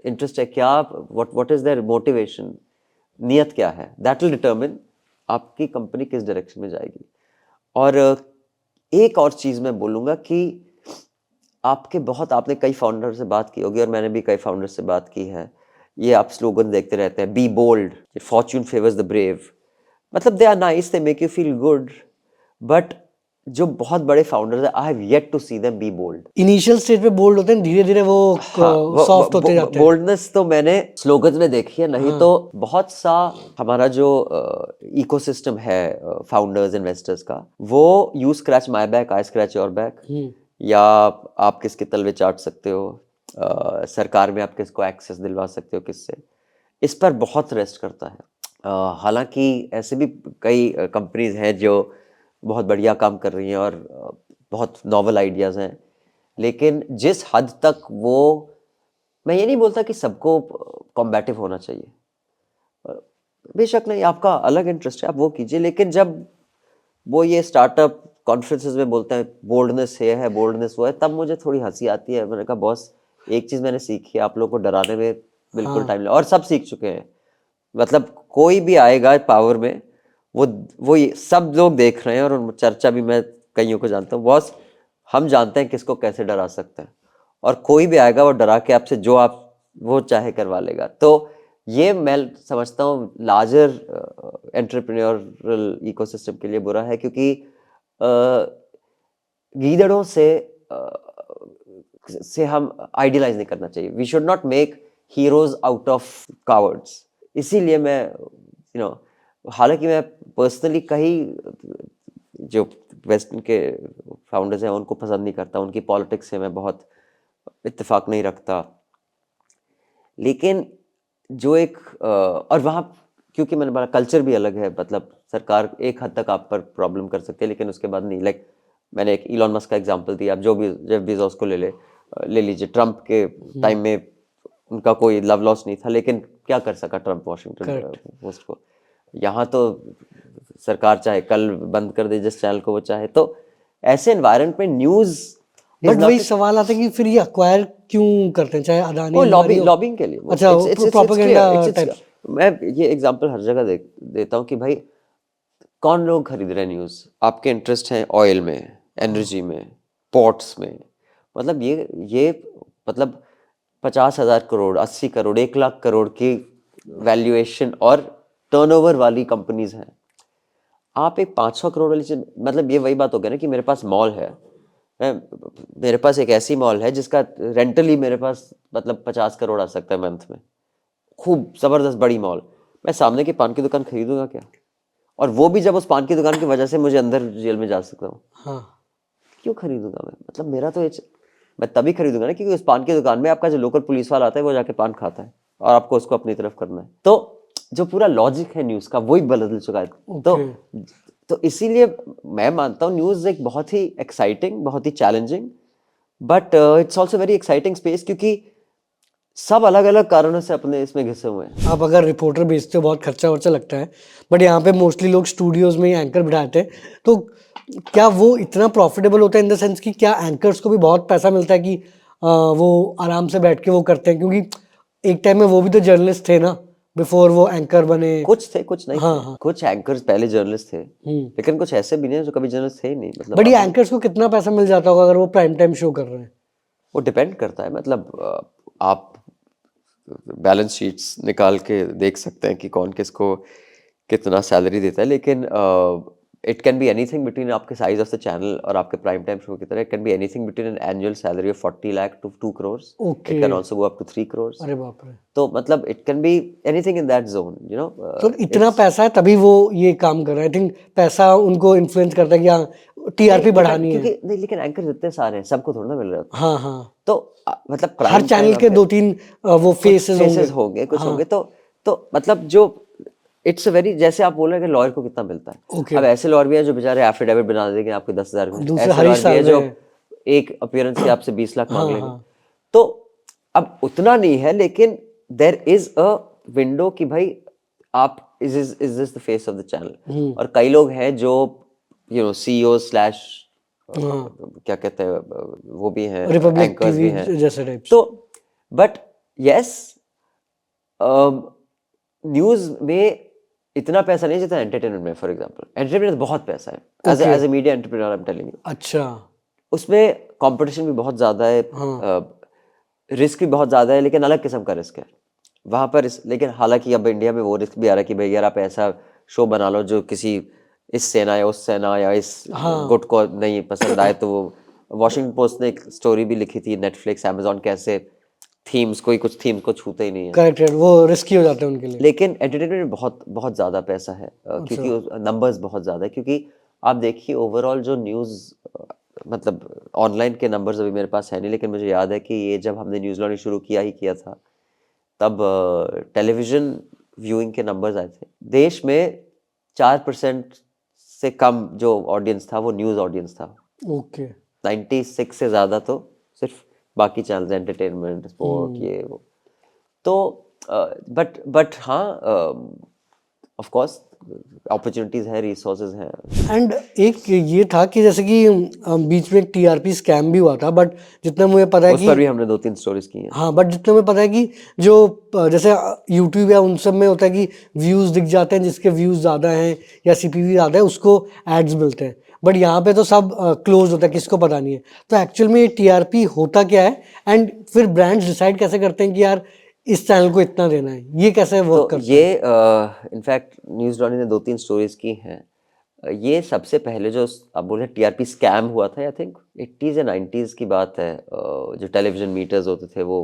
इंटरेस्ट है, क्या व्हाट इज देयर मोटिवेशन, नियत क्या है, दैट विल डिटरमिन आपकी कंपनी किस डायरेक्शन में जाएगी। और एक और चीज मैं बोलूंगा कि आपने कई फाउंडर से बात की होगी और मैंने भी कई फाउंडर से बात की है, ये आप स्लोगन देखते रहते हैं, be bold, fortune favours the brave. मतलब they are nice, they make you feel good, but जो बहुत बड़े फाउंडर्स हैं, I have yet to see them be bold. Initial stage पे बोल्ड होते हैं, धीरे धीरे वो सॉफ्ट होते जाते हैं। बोल्डनेस तो मैंने स्लोगन में देखी है, नहीं तो बहुत सा हमारा जो इकोसिस्टम है फाउंडर्स इन्वेस्टर्स का, वो you scratch my back I scratch your back, या आप किसके तलवे चाट सकते हो, सरकार में आप किसको एक्सेस दिलवा सकते हो किससे, इस पर बहुत रेस्ट करता है। हालांकि ऐसे भी कई कंपनीज हैं जो बहुत बढ़िया काम कर रही हैं और बहुत नॉवल आइडियाज़ हैं, लेकिन जिस हद तक वो, मैं ये नहीं बोलता कि सबको कॉम्बैटिव होना चाहिए, बेशक नहीं, आपका अलग इंटरेस्ट है, आप वो कीजिए, लेकिन जब वो ये स्टार्टअप कॉन्फ्रेंसेस में बोलते हैं बोल्डनेस ये है, बोल्डनेस वो है, तब मुझे थोड़ी हंसी आती है। मैंने कहा बॉस, एक चीज़ मैंने सीखी है, आप लोग को डराने में बिल्कुल टाइम लगा, और सब सीख चुके हैं। मतलब कोई भी आएगा पावर में, वो सब लोग देख रहे हैं, और चर्चा भी मैं कईयों को जानता हूँ, बॉस हम जानते हैं किसको कैसे डरा सकते हैं, और कोई भी आएगा वो डरा के आपसे जो आप वो चाहे करवा लेगा। तो ये मैं समझता हूँ लार्जर एंटरप्रेन्योरल इकोसिस्टम के लिए बुरा है, क्योंकि गीदड़ों से हम आइडियलाइज नहीं करना चाहिए। We should not make heroes out of cowards. इसीलिए मैं हालांकि मैं पर्सनली कई जो वेस्टर्न के फाउंडर्स हैं उनको पसंद नहीं करता, उनकी पॉलिटिक्स से मैं बहुत इत्तेफाक नहीं रखता, लेकिन जो एक और वहाँ क्योंकि मैंने बोला कल्चर भी अलग है, मतलब सरकार एक हद तक आप पर प्रॉब्लम कर सकती है, लेकिन उसके बाद नहीं। लाइक मैंने एक इलॉन मस्क का एग्जांपल दिया, आप जो भी जेफ बेजोस को ले लीजिए, ट्रम्प के टाइम में उनका कोई लव लॉस नहीं था, लेकिन क्या कर सका ट्रम्प वॉशिंगटन पोस्ट को। यहाँ तो सरकार चाहे कल बंद कर दे जिस चैनल को वो चाहे, तो ऐसे एनवायरनमेंट में न्यूज़, बट वही सवाल आता है कि फिर ये अक्वायर क्यों करते हैं, चाहे अदानी, लॉबिंग के लिए। अच्छा, प्रोपेगेंडा टाइप। मैं ये एग्जांपल हर जगह देता हूँ कि भाई कौन लोग खरीद रहे हैं न्यूज़, आपके इंटरेस्ट है ऑयल में, एनर्जी में, पोर्ट्स में, मतलब ये मतलब 50,000 करोड़, 80 करोड़, 1 लाख करोड़ की वैल्यूएशन और टर्नओवर वाली कंपनीज हैं। आप एक 500 करोड़ वाली चीज, मतलब ये वही बात हो गया ना कि मेरे पास मॉल है, मेरे पास एक ऐसी मॉल है जिसका रेंटल ही मेरे पास मतलब 50 करोड़ आ सकता है मंथ में, खूब जबरदस्त बड़ी मॉल। मैं सामने की पान की दुकान खरीदूंगा क्या? और वो भी जब उस पान की दुकान की वजह से मुझे अंदर जेल में जा सकता हूँ। हाँ, क्यों खरीदूंगा मैं? मतलब मेरा तो मैं तभी खरीदूंगा ना क्योंकि उस पान की दुकान में आपका जो लोकल पुलिस वाला आता है वो जाके पान खाता है और आपको उसको अपनी तरफ करना है। तो जो पूरा लॉजिक है न्यूज़ का वही बदल चुका है। तो इसीलिए मैं मानता हूँ न्यूज़ एक बहुत ही एक्साइटिंग, बहुत ही challenging, but it's also very exciting space, क्योंकि सब अलग अलग कारणों से अपने इसमें घिसे हुए हैं। आप अगर रिपोर्टर भेजते हो बहुत खर्चा वर्चा लगता है, बट यहाँ पे मोस्टली लोग स्टूडियोज में ही एंकर बिठाते हैं, तो क्या वो इतना प्रॉफिटेबल होता है इन द सेंस कि क्या एंकर्स को भी बहुत पैसा मिलता है कि वो आराम से बैठ के वो करते हैं? क्योंकि एक टाइम में वो भी तो जर्नलिस्ट थे ना, बिफोर वो एंकर बने। कुछ थे, कुछ नहीं हाँ, थे। हाँ। कुछ एंकर्स पहले जर्नलिस्ट थे, लेकिन कुछ ऐसे भी नहीं जो कभी जर्नलिस्ट थे ही नहीं। मतलब बट ये एंकर्स को कितना पैसा मिल जाता होगा अगर वो प्राइम टाइम शो कर रहे हैं? वो डिपेंड करता है, मतलब आप बैलेंस शीट्स निकाल के देख सकते हैं कि कौन किसको कितना सैलरी देता है, लेकिन it can be anything between आपके साइज ऑफ द चैनल और आपके प्राइम टाइम शो की तरह, it can be anything between an annual salary of 40 lakh to 2 crores. Okay. It can also go up to 3 crores. अरे बाप रे। तो मतलब it can be anything in that zone, you know. तो इतना पैसा है तभी वो ये काम कर रहे हैं। आई थिंक पैसा उनको इन्फ्लुएंस करता है कि हाँ टीआरपी बढ़ानी है। क्योंकि नहीं, लेकिन एंकर जितने सारे हैं सबको थोड़ा ना मिल रहा है. हाँ हाँ। तो मतलब हर प्राइम चैनल के 2-3 वो फेसेस होंगे, कुछ हाँ। होंगे. तो मतलब जो इट्स अ वेरी, जैसे आप बोल रहे हैं कि लॉयर को कितना मिलता है. ओके। अब ऐसे लॉयर भी हैं जो बेचारे एफिडेविट बना देंगे आपके 10,000 में. दूसरे ऐसे हर ही लॉयर भी साल हैं जो में एक अपीयरेंस के आपसे 20 लाख मांग हाँ लेंगे. हाँ। तो अब उतना नहीं है, लेकिन देयर इज अ विंडो कि भाई आप is this the face of the channel. और कई लोग हैं जो यू नो सीईओ स्लैश क्या कहते हैं, वो भी हैं, रिपब्लिक एंकर्स भी टीवी हैं. जैसे टाइप्स। तो बट यस, न्यूज में इतना पैसा नहीं जितना एंटरटेनमेंट में. फॉर एग्जांपल एंटरटेनमेंट में बहुत पैसा है. As a media entrepreneur I am telling you. अच्छा। उसमें कंपटीशन भी बहुत ज्यादा है, रिस्क भी बहुत ज्यादा है, लेकिन अलग किस्म का रिस्क है वहां पर. लेकिन हालांकि अब इंडिया में वो रिस्क भी आ रहा है कि भाई यार आप ऐसा शो बना लो जो किसी इस सेना या उस सेना या इस गुट को नहीं पसंद आए. तो वो वॉशिंगटन पोस्ट ने एक स्टोरी भी लिखी थी, नेटफ्लिक्स अमेजोन कैसे थीम्स, कोई कुछ थीम्स को छूते ही नहीं है. करेक्ट, वो रिस्की हो जाते हैं उनके लिए। लेकिन एंटरटेनमेंट में बहुत बहुत ज्यादा पैसा है, क्योंकि नंबर्स बहुत ज्यादा है. क्योंकि आप देखिए ओवरऑल जो न्यूज, मतलब ऑनलाइन के नंबर्स अभी मेरे पास है नहीं, लेकिन मुझे याद है कि ये जब हमने न्यूज लॉन्ड्री शुरू किया था तब टेलीविजन व्यूइंग के नंबर्स आए थे. देश में 4% से कम जो ऑडियंस था वो न्यूज ऑडियंस था. ओके। 96 से ज्यादा तो सिर्फ बाकी चैनल्स, एंटरटेनमेंट, स्पोर्ट, ये वो. तो बट हाँ, ऑफ कोर्स अपॉर्चुनिटीज है, रिसोर्सेज हैं. एंड एक ये था कि जैसे कि बीच में एक टीआरपी स्कैम भी हुआ था, बट जितना मुझे पता है उस कि पर भी हमने 2-3 स्टोरीज की हैं. हाँ, बट जितना मुझे पता है कि जो जैसे यूट्यूब या उन सब में होता है कि व्यूज़ दिख जाते हैं, जिसके व्यूज़ ज़्यादा हैं या सीपीवी ज़्यादा है उसको एड्स मिलते हैं. बट यहाँ पे तो सब क्लोज होता है, किसको पता नहीं है. तो एक्चुअल में ये टीआरपी होता क्या है, एंड फिर ब्रांड्स डिसाइड कैसे करते हैं कि यार इस चैनल को इतना देना है, ये कैसे वर्क तो करता ये है? इनफैक्ट न्यूज लॉन्ड्री ने 2-3 स्टोरीज की हैं. ये सबसे पहले जो आप बोले टीआरपी स्कैम हुआ था, आई थिंक 80s या 90s की बात है. जो टेलीविजन मीटर्स होते थे वो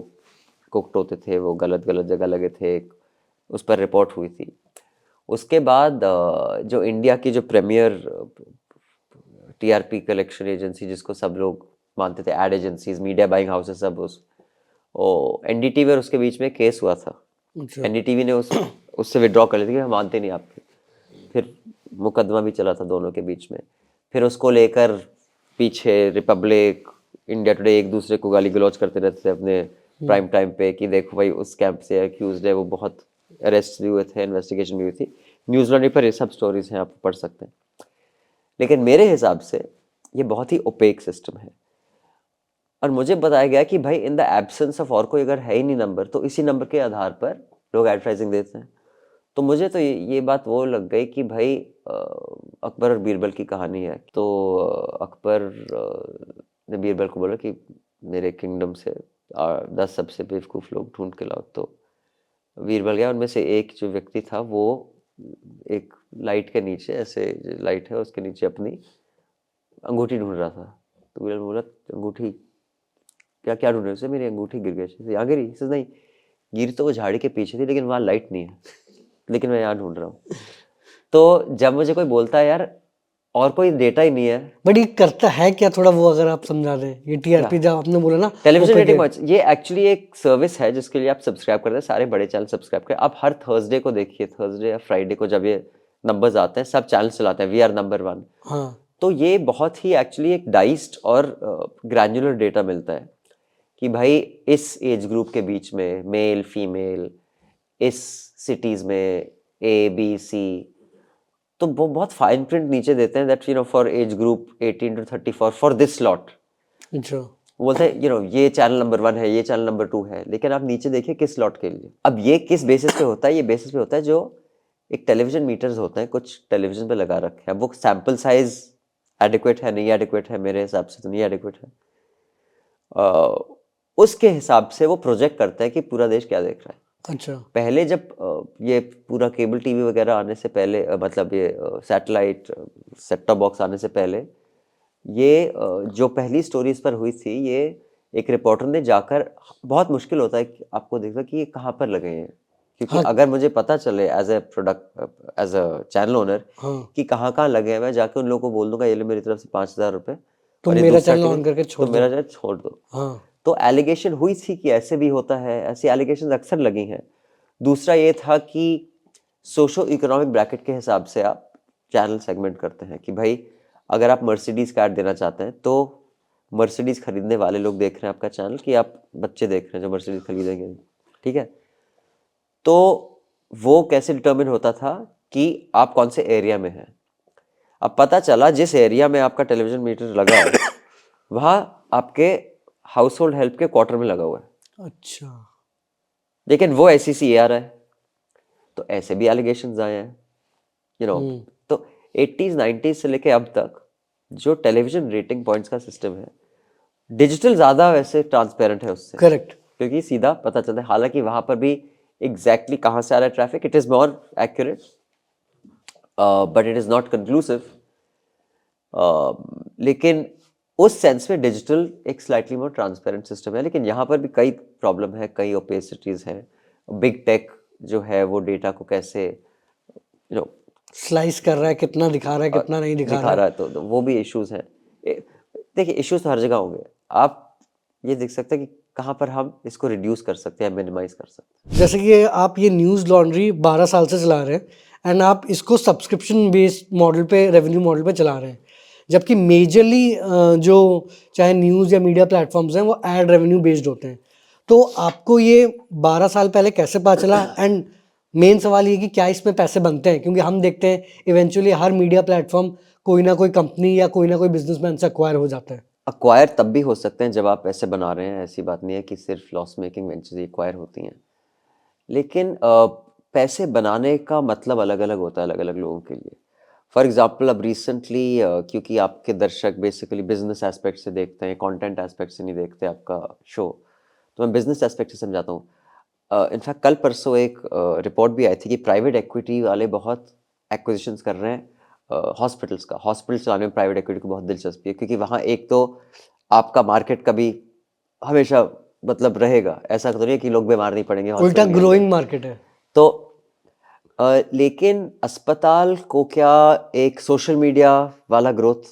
कुक्ड होते थे, वो गलत गलत जगह लगे थे, उस पर रिपोर्ट हुई थी. उसके बाद जो इंडिया की जो प्रीमियर टीआरपी कलेक्शन एजेंसी, जिसको सब लोग मानते थे, ad agencies, media buying houses, सब एनडीटीवी और उसके बीच में केस हुआ था. अच्छा। एनडीटीवी ने उससे विड्रॉ कर ली थी कि हम मानते नहीं आपके. फिर मुकदमा भी चला था दोनों के बीच में. फिर उसको लेकर पीछे रिपब्लिक, इंडिया टुडे एक दूसरे को गाली गलौज करते रहते थे अपने प्राइम टाइम पे कि देखो भाई उस कैंप से अक्यूज्ड है, वो बहुत अरेस्ट भी हुए थे, इन्वेस्टिगेशन भी हुई थी. न्यूज लॉन्ड्री पर ये सब स्टोरीज हैं, आप पढ़ सकते हैं. लेकिन मेरे हिसाब से ये बहुत ही ओपेक सिस्टम है. और मुझे बताया गया कि भाई इन द एब्सेंस ऑफ और कोई अगर है ही नहीं नंबर, तो इसी नंबर के आधार पर लोग एडवर्टाइजिंग देते हैं. तो मुझे तो ये बात वो लग गई कि भाई अकबर और बीरबल की कहानी है. तो अकबर ने बीरबल को बोला कि मेरे किंगडम से 10 सबसे बेवकूफ़ लोग ढूंढ के लाओ. तो बीरबल गया, उनमें से एक जो व्यक्ति था वो एक लाइट के नीचे, ऐसे लाइट है उसके नीचे, अपनी अंगूठी ढूंढ रहा था. तो बीरबल बोला अंगूठी क्या क्या ढूंढ रहे हो? मेरी अंगूठी गिर गई. यहाँ गिरी? नहीं, गिरी तो वो झाड़ी के पीछे थी, लेकिन वहाँ लाइट नहीं है, लेकिन मैं यहाँ ढूंढ रहा हूँ. तो जब मुझे कोई बोलता है यार और कोई डेटा ही नहीं है. बट ये करता है क्या, थोड़ा वो अगर आप समझा दें. ये टीआरपी जब आपने बोला ना टेलीविजन रेटिंग वॉच, ये एक्चुअली एक सर्विस है जिसके लिए आप सब्सक्राइब करते हैं. सारे बड़े चैनल सब्सक्राइब करें. आप हर थर्सडे को देखिए, थर्सडे या फ्राइडे को जब ये नंबर्स आते हैं, सब चैनल चलाते हैं, वी आर नंबर 1. हाँ. तो ये बहुत ही एक्चुअली एक डाइस्ड और ग्रैन्युलर डेटा मिलता है कि भाई इस एज ग्रुप के बीच में मेल फीमेल, इस सिटीज में ए बी सी. तो वो बहुत फाइन प्रिंट नीचे देते हैं that you know for age group 18 to 34 for this slot. अच्छा. बोलते हैं यू नो ये चैनल नंबर 1 है, ये चैनल नंबर 2 है, लेकिन आप नीचे देखिए किस स्लॉट के लिए. अब ये किस बेसिस पे होता है? ये बेसिस पे होता है जो एक टेलीविजन मीटर्स होते हैं, कुछ टेलीविजन पे लगा रखे हैं. वो सैंपल साइज एडिक्वेट है, नहीं एडिक्वेट है, मेरे हिसाब से तो नहीं एडिक्वेट है. उसके हिसाब से वो प्रोजेक्ट करता है कि पूरा देश क्या देख रहा है। अच्छा। पहले जब ये पूरा केबल टीवी वगैरह आने से पहले मतलब ये सैटेलाइट सेट टॉप बॉक्स आने से पहले ये जो पहली स्टोरीज पर हुई थी, ये एक रिपोर्टर ने जाकर, बहुत मुश्किल होता है कि आपको देखा कि ये कहाँ पर लगे हैं, क्योंकि हाँ। अगर मुझे पता चले as a product as a channel owner हाँ। कि कहाँ कहाँ लगे हैं, मैं जाके उन लोगों को बोल दूंगा ये लो मेरी तरफ से 5,000 रुपए तुम और ये मेरा दूसरा चैनल ऑन टिकट, करके तो छोड़ दो। मेरा चैनल छोड़ दो। हाँ। तो एलिगेशन हुई थी कि ऐसे भी होता है, ऐसी एलिगेशन अक्सर लगी हैं। दूसरा ये था कि सोशो इकोनॉमिक ब्रैकेट के हिसाब से आप चैनल सेगमेंट करते हैं कि भाई अगर आप मर्सिडीज का ऐड देना चाहते हैं तो मर्सिडीज खरीदने वाले लोग देख रहे हैं आपका चैनल, कि आप बच्चे देख रहे हैं जो मर्सिडीज खरीदेंगे, ठीक है। तो वो कैसे डिटरमिन होता था कि आप कौन से एरिया में हैं। अब पता चला जिस एरिया में आपका टेलीविजन मीटर लगा है वहाँ आपके हाउस होल्ड हेल्प के क्वार्टर में लगा हुआ है, अच्छा। लेकिन वो SEC आ रहा है। तो ऐसे भी एलिगेशंस आए हैं, यू नो। तो 80s 90s से लेके अब तक जो टेलीविजन रेटिंग पॉइंट्स का सिस्टम है, डिजिटल ज़्यादा वैसे ट्रांसपेरेंट है उससे, करेक्ट। क्योंकि सीधा पता चलता है। हालांकि वहाँ पर भी एग्जैक्टली कहाँ से आ रहा है traffic, it is more accurate but it is not conclusive. लेकिन उस सेंस में डिजिटल एक स्लाइटली मोर ट्रांसपेरेंट सिस्टम है, लेकिन यहाँ पर भी कई प्रॉब्लम है, कई ओपेसिटीज हैं। बिग टेक जो है वो डेटा को कैसे यू नो स्लाइस कर रहा है, कितना दिखा रहा है, कितना नहीं दिखा दिखा रहा रहा है, तो वो भी इश्यूज हैं। देखिए इश्यूज तो हर जगह होंगे, आप ये देख सकते हैं कि कहाँ पर हम इसको रिड्यूस कर सकते हैं, मिनिमाइज कर सकते हैं। है। जैसे कि आप ये न्यूज़ लॉन्ड्री 12 साल से चला रहे हैं एंड आप इसको सब्सक्रिप्शन बेस्ड मॉडल पे, रेवेन्यू मॉडल पे चला रहे हैं, जबकि मेजरली जो चाहे न्यूज़ या मीडिया प्लेटफॉर्म्स हैं वो एड रेवेन्यू बेस्ड होते हैं। तो आपको ये 12 साल पहले कैसे पता चला, एंड मेन सवाल ये कि क्या इसमें पैसे बनते हैं, क्योंकि हम देखते हैं इवेंचुअली हर मीडिया प्लेटफॉर्म कोई ना कोई कंपनी या कोई ना कोई बिजनेसमैन से एक्वायर हो जाता है। अक्वायर तब भी हो सकते हैं जब आप पैसे बना रहे हैं, ऐसी बात नहीं है कि सिर्फ लॉस मेकिंग वेंचर्स एक्वायर होती हैं। लेकिन पैसे बनाने का मतलब अलग अलग होता है अलग अलग लोगों के लिए। फॉर एग्जाम्पल अब रिसेंटली क्योंकि आपके दर्शक बेसिकली बिजनेस एस्पेक्ट से देखते हैं, कंटेंट एस्पेक्ट से नहीं देखते आपका शो, तो मैं बिजनेस एस्पेक्ट से समझाता हूँ। इनफैक्ट कल परसों एक रिपोर्ट भी आई थी कि प्राइवेट एक्विटी वाले बहुत एक्विजिशंस कर रहे हैं हॉस्पिटल्स का। हॉस्पिटल चलाने में प्राइवेट एक्विटी को बहुत दिलचस्पी है, क्योंकि वहाँ एक तो आपका मार्केट कभी हमेशा मतलब रहेगा, ऐसा तो नहीं है कि लोग बीमार नहीं पड़ेंगे उल्टा हॉस्पिटल के अंदर। ग्रोइंग मार्केट है। तो लेकिन अस्पताल को क्या एक सोशल मीडिया वाला ग्रोथ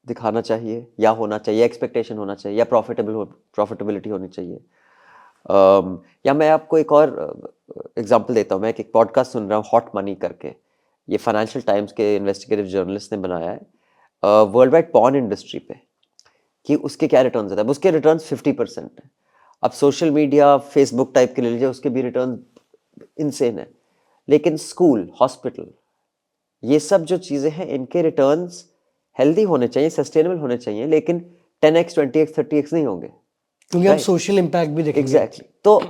दिखाना चाहिए या होना चाहिए, एक्सपेक्टेशन होना चाहिए, या प्रॉफिटेबिलिटी होनी चाहिए। या मैं आपको एक और एग्जांपल देता हूँ। मैं एक पॉडकास्ट सुन रहा हूँ हॉट मनी करके, ये फाइनेंशियल टाइम्स के इन्वेस्टिगेटिव जर्नलिस्ट ने बनाया है वर्ल्ड वाइड पॉर्न इंडस्ट्री पे, कि उसके क्या रिटर्न्स होता है। उसके रिटर्न्स 50% है। अब सोशल मीडिया फेसबुक टाइप के ले लीजिए, उसके भी रिटर्न इनसेन है। लेकिन स्कूल, हॉस्पिटल, ये सब जो चीज़ें हैं, इनके रिटर्न्स हेल्दी होने चाहिए, सस्टेनेबल होने चाहिए, लेकिन 10x 20x 30x नहीं होंगे, क्योंकि हम राइट? सोशल इम्पैक्ट भी देखेंगे। एग्जैक्टली। तो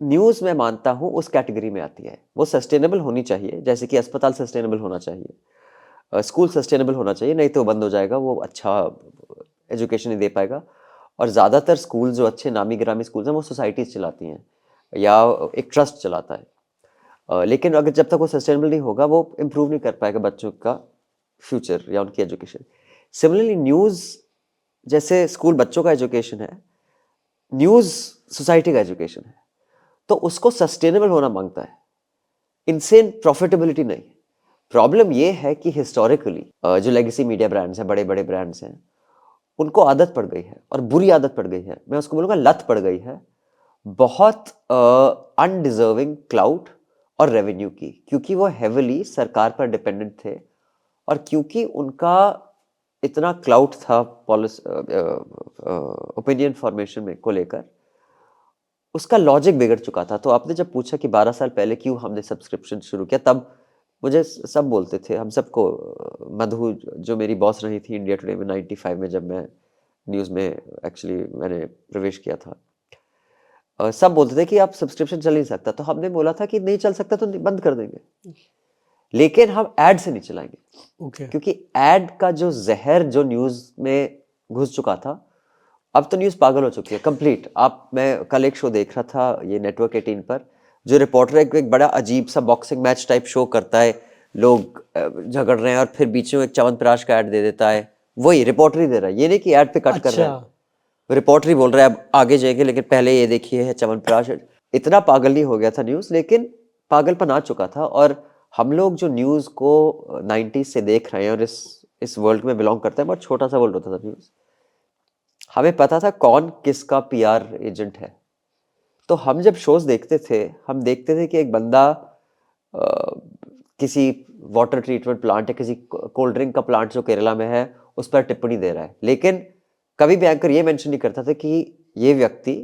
न्यूज़ मैं मानता हूँ उस कैटेगरी में आती है, वो सस्टेनेबल होनी चाहिए, जैसे कि अस्पताल सस्टेनेबल होना चाहिए, स्कूल सस्टेनेबल होना चाहिए, नहीं तो बंद हो जाएगा, वो अच्छा एजुकेशन नहीं दे पाएगा। और ज़्यादातर स्कूल जो अच्छे नामी गिरामी स्कूल्स हैं वो सोसाइटीज़ चलाती हैं या एक ट्रस्ट चलाता है। लेकिन अगर जब तक वो सस्टेनेबल नहीं होगा, वो इम्प्रूव नहीं कर पाएगा बच्चों का फ्यूचर या उनकी एजुकेशन। सिमिलरली न्यूज़, जैसे स्कूल बच्चों का एजुकेशन है, न्यूज़ सोसाइटी का एजुकेशन है, तो उसको सस्टेनेबल होना मांगता है, इनसेन प्रॉफिटेबिलिटी नहीं। प्रॉब्लम ये है कि हिस्टोरिकली जो लेगेसी मीडिया ब्रांड्स हैं, बड़े बड़े ब्रांड्स हैं, उनको आदत पड़ गई है, और बुरी आदत पड़ गई है, मैं उसको बोलूँगा लत पड़ गई है, बहुत अनडिजर्विंग क्लाउड और रेवेन्यू की, क्योंकि वो हेविली सरकार पर डिपेंडेंट थे, और क्योंकि उनका इतना क्लाउड था ओपिनियन फॉर्मेशन में को लेकर, उसका लॉजिक बिगड़ चुका था। तो आपने जब पूछा कि 12 साल पहले क्यों हमने सब्सक्रिप्शन शुरू किया, तब मुझे सब बोलते थे, हम सबको, मधु जो मेरी बॉस रही थी इंडिया टुडे में 95 में, जब मैं न्यूज़ में एक्चुअली मैंने प्रवेश किया था, सब बोलते थे कि आप सब्सक्रिप्शन चल नहीं सकता। तो हमने बोला था कि नहीं चल सकता तो बंद कर देंगे, लेकिन हम ऐड से नहीं चलाएंगे, ओके। क्योंकि ऐड का जो जहर जो न्यूज़ में घुस चुका था, अब तो न्यूज़ पागल हो चुकी है कंप्लीट। मैं कल एक शो देख रहा था ये नेटवर्क 18 पर, जो रिपोर्टर एक बड़ा अजीब सा बॉक्सिंग मैच टाइप शो करता है, लोग झगड़ रहे हैं और फिर बीच में एक च्यवनप्राश का ऐड दे देता है, वही रिपोर्टर ही दे रहा है, ये नहीं कि ऐड पे कट कर रहा है, अच्छा रिपोर्टर ही बोल रहा है अब आगे जाएंगे लेकिन पहले ये देखिए है च्यवनप्राश। इतना पागल नहीं हो गया था न्यूज़, लेकिन पागलपन आ चुका था। और हम लोग जो न्यूज़ को 90s से देख रहे हैं और इस वर्ल्ड में बिलोंग करते हैं, बहुत छोटा सा वर्ल्ड होता था न्यूज़, हमें पता था कौन किसका पीआर एजेंट है। तो हम जब शोज देखते थे, हम देखते थे कि एक बंदा किसी वाटर ट्रीटमेंट प्लांट या किसी कोल्ड ड्रिंक का प्लांट जो केरला में है उस पर टिप्पणी दे रहा है, लेकिन कभी भी एंकर ये मेंशन नहीं करता था कि ये व्यक्ति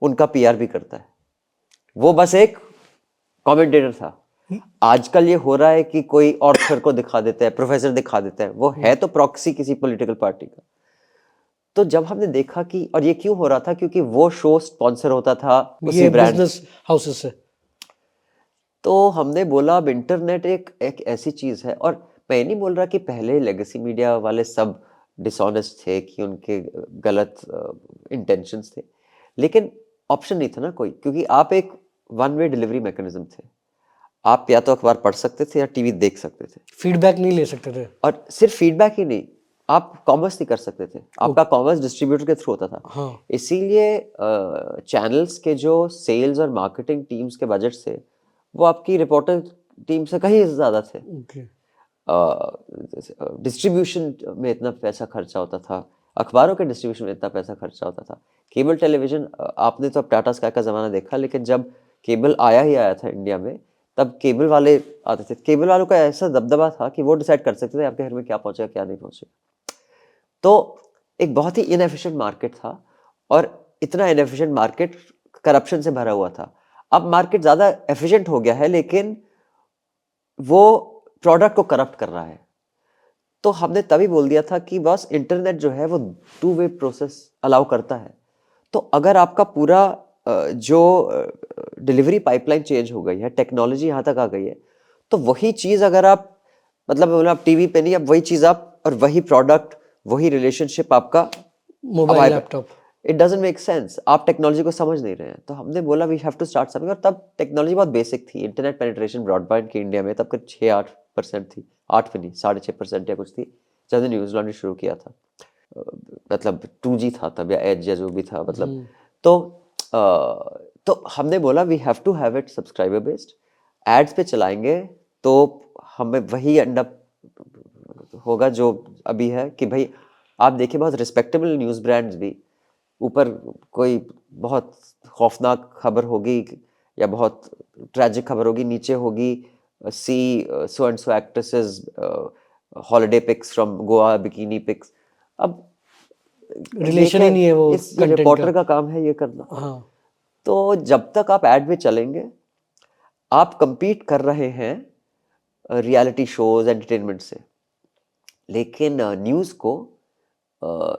उनका पीआर भी करता है, वो बस एक कमेंटेटर था। आजकल ये हो रहा है कि कोई ऑर्थर को दिखा देता है, प्रोफेसर दिखा देता है, वो है तो प्रॉक्सी किसी पॉलिटिकल पार्टी का। तो जब हमने देखा कि, और ये क्यों हो रहा था, क्योंकि वो शो स्पॉन्सर होता था उसी ये ब्रांड, बिजनेस हाउसेस से। तो हमने बोला अब इंटरनेट एक ऐसी चीज है, और मैं नहीं बोल रहा कि पहले लेगेसी मीडिया वाले सब डिसऑनेस्ट थे कि उनके गलत इंटेंशंस थे, लेकिन ऑप्शन नहीं था ना कोई, क्योंकि आप एक वन वे डिलीवरी मैकेनिज्म थे। आप या तो अखबार पढ़ सकते थे या टीवी देख सकते थे, फीडबैक नहीं ले सकते थे। और सिर्फ फीडबैक ही नहीं, आप कॉमर्स नहीं कर सकते थे, आपका कॉमर्स डिस्ट्रीब्यूटर के थ्रू होता था। हाँ इसीलिए चैनल्स के जो सेल्स और मार्केटिंग टीम्स के बजट से वो आपकी रिपोर्टर टीम से कहीं ज्यादा थे। ओके। डिस्ट्रीब्यूशन में इतना पैसा खर्चा होता था, अखबारों के डिस्ट्रीब्यूशन में इतना पैसा खर्चा होता था। केबल टेलीविजन, आपने तो अब टाटा स्काई का ज़माना देखा, लेकिन जब केबल आया ही आया था इंडिया में, तब केबल वाले आते थे, केबल वालों का ऐसा दबदबा था कि वो डिसाइड कर सकते थे आपके घर में क्या पहुंचेगा क्या नहीं पहुंचेगा। तो एक बहुत ही इनएफिशिएंट मार्केट था, और इतना इनएफिशिएंट मार्केट करप्शन से भरा हुआ था। अब मार्केट ज़्यादा एफिशिएंट हो गया है, लेकिन वो प्रोडक्ट को करप्ट कर रहा है। तो हमने तभी बोल दिया था कि बस इंटरनेट जो है वो टू वे प्रोसेस अलाउ करता है। तो अगर आपका पूरा जो डिलीवरी पाइपलाइन चेंज हो गई है, टेक्नोलॉजी यहाँ तक आ गई है, तो वही चीज़ अगर आप, मतलब आप टीवी पे नहीं, अब वही चीज़ आप, और वही प्रोडक्ट, वही रिलेशनशिप आपका mobile laptop. It doesn't make sense. आप टेक्नोलॉजी को समझ नहीं रहे हैं। तो हमने बोला we have to start something, और तब टेक्नोलॉजी बहुत बेसिक थी। इंटरनेट पेनिट्रेशन ब्रॉडबैंड की इंडिया में तब कुछ 6-8% थी, 8 भी नहीं 6.5% या कुछ थी, जब हमने न्यूज़ लॉन्ड्री शुरू किया था। मतलब 2G था तब, या एज या जो भी था, मतलब तो तो हमने बोला we have to have it subscriber based, ads पे चलाएंगे तो हमें वही एंड अप होगा जो अभी है कि भाई आप देखिए बहुत रिस्पेक्टेबल न्यूज़ ब्रांड्स भी, ऊपर कोई बहुत खौफनाक खबर होगी या बहुत ट्रैजिक खबर होगी, नीचे होगी सी so and so actresses holiday pics from Goa, bikini pics. अब रिलेशन ही नहीं है वो इस कंटेंट रिपोर्टर का। का काम है ये करना। हाँ। तो जब तक आप एड में चलेंगे, आप compete कर रहे हैं रियलिटी शोज एंटरटेनमेंट से, लेकिन न्यूज़ को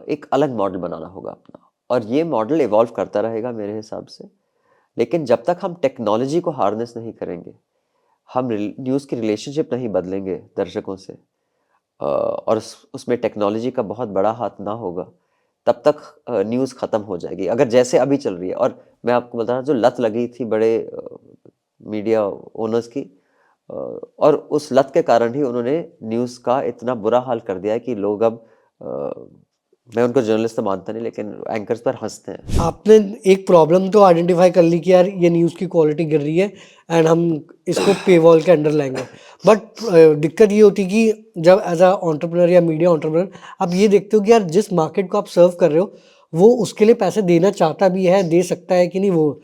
एक अलग मॉडल बनाना होगा अपना, और ये मॉडल इवॉल्व करता रहेगा मेरे हिसाब से। लेकिन जब तक हम टेक्नोलॉजी को हार्नेस नहीं करेंगे, हम न्यूज़ की रिलेशनशिप नहीं बदलेंगे दर्शकों से, और उसमें टेक्नोलॉजी का बहुत बड़ा हाथ ना होगा, तब तक न्यूज़ ख़त्म हो जाएगी, अगर जैसे अभी चल रही है। और मैं आपको बता रहा हूँ, जो लत लगी थी बड़े मीडिया ओनर्स की, और उस लत के कारण ही उन्होंने न्यूज़ का इतना बुरा हाल कर दिया है कि लोग अब मैं उनको जर्नलिस्ट तो मानता नहीं, लेकिन एंकर्स पर हंसते हैं। आपने एक प्रॉब्लम तो आइडेंटिफाई कर ली कि यार ये न्यूज़ की क्वालिटी गिर रही है एंड हम इसको पेवॉल के अंडर लाएंगे। बट दिक्कत ये होती कि जब एज अ एंटरप्रेन्योर या मीडिया एंटरप्रेन्योर आप ये देखते हो कि यार जिस मार्केट को आप सर्व कर रहे हो वो उसके लिए पैसे देना चाहता भी है, दे सकता है कि नहीं। वो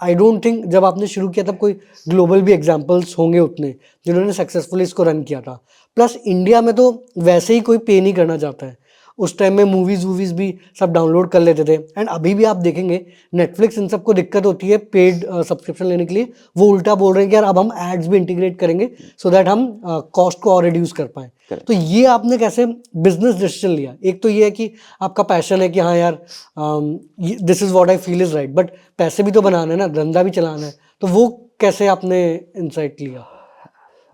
आई डोंट थिंक जब आपने शुरू किया तब कोई ग्लोबल भी एग्जाम्पल्स होंगे उतने जिन्होंने सक्सेसफुली इसको रन किया था। प्लस इंडिया में तो वैसे ही कोई पे नहीं करना चाहता है। उस टाइम में मूवीज़ भी सब डाउनलोड कर लेते थे। एंड अभी भी आप देखेंगे नेटफ्लिक्स इन सबको दिक्कत होती है पेड सब्सक्रिप्शन लेने के लिए। वो उल्टा बोल रहे हैं कि यार अब हम एड्स भी इंटीग्रेट करेंगे सो दैट हम कॉस्ट को और रिड्यूस कर पाएँ। तो ये आपने कैसे बिजनेस डिसीजन लिया? एक तो ये है कि आपका पैशन है कि हाँ यार this is what I feel is right, but पैसे भी तो बनाना है ना, धंधा भी चलाना है। तो वो कैसे आपने इंसाइट लिया?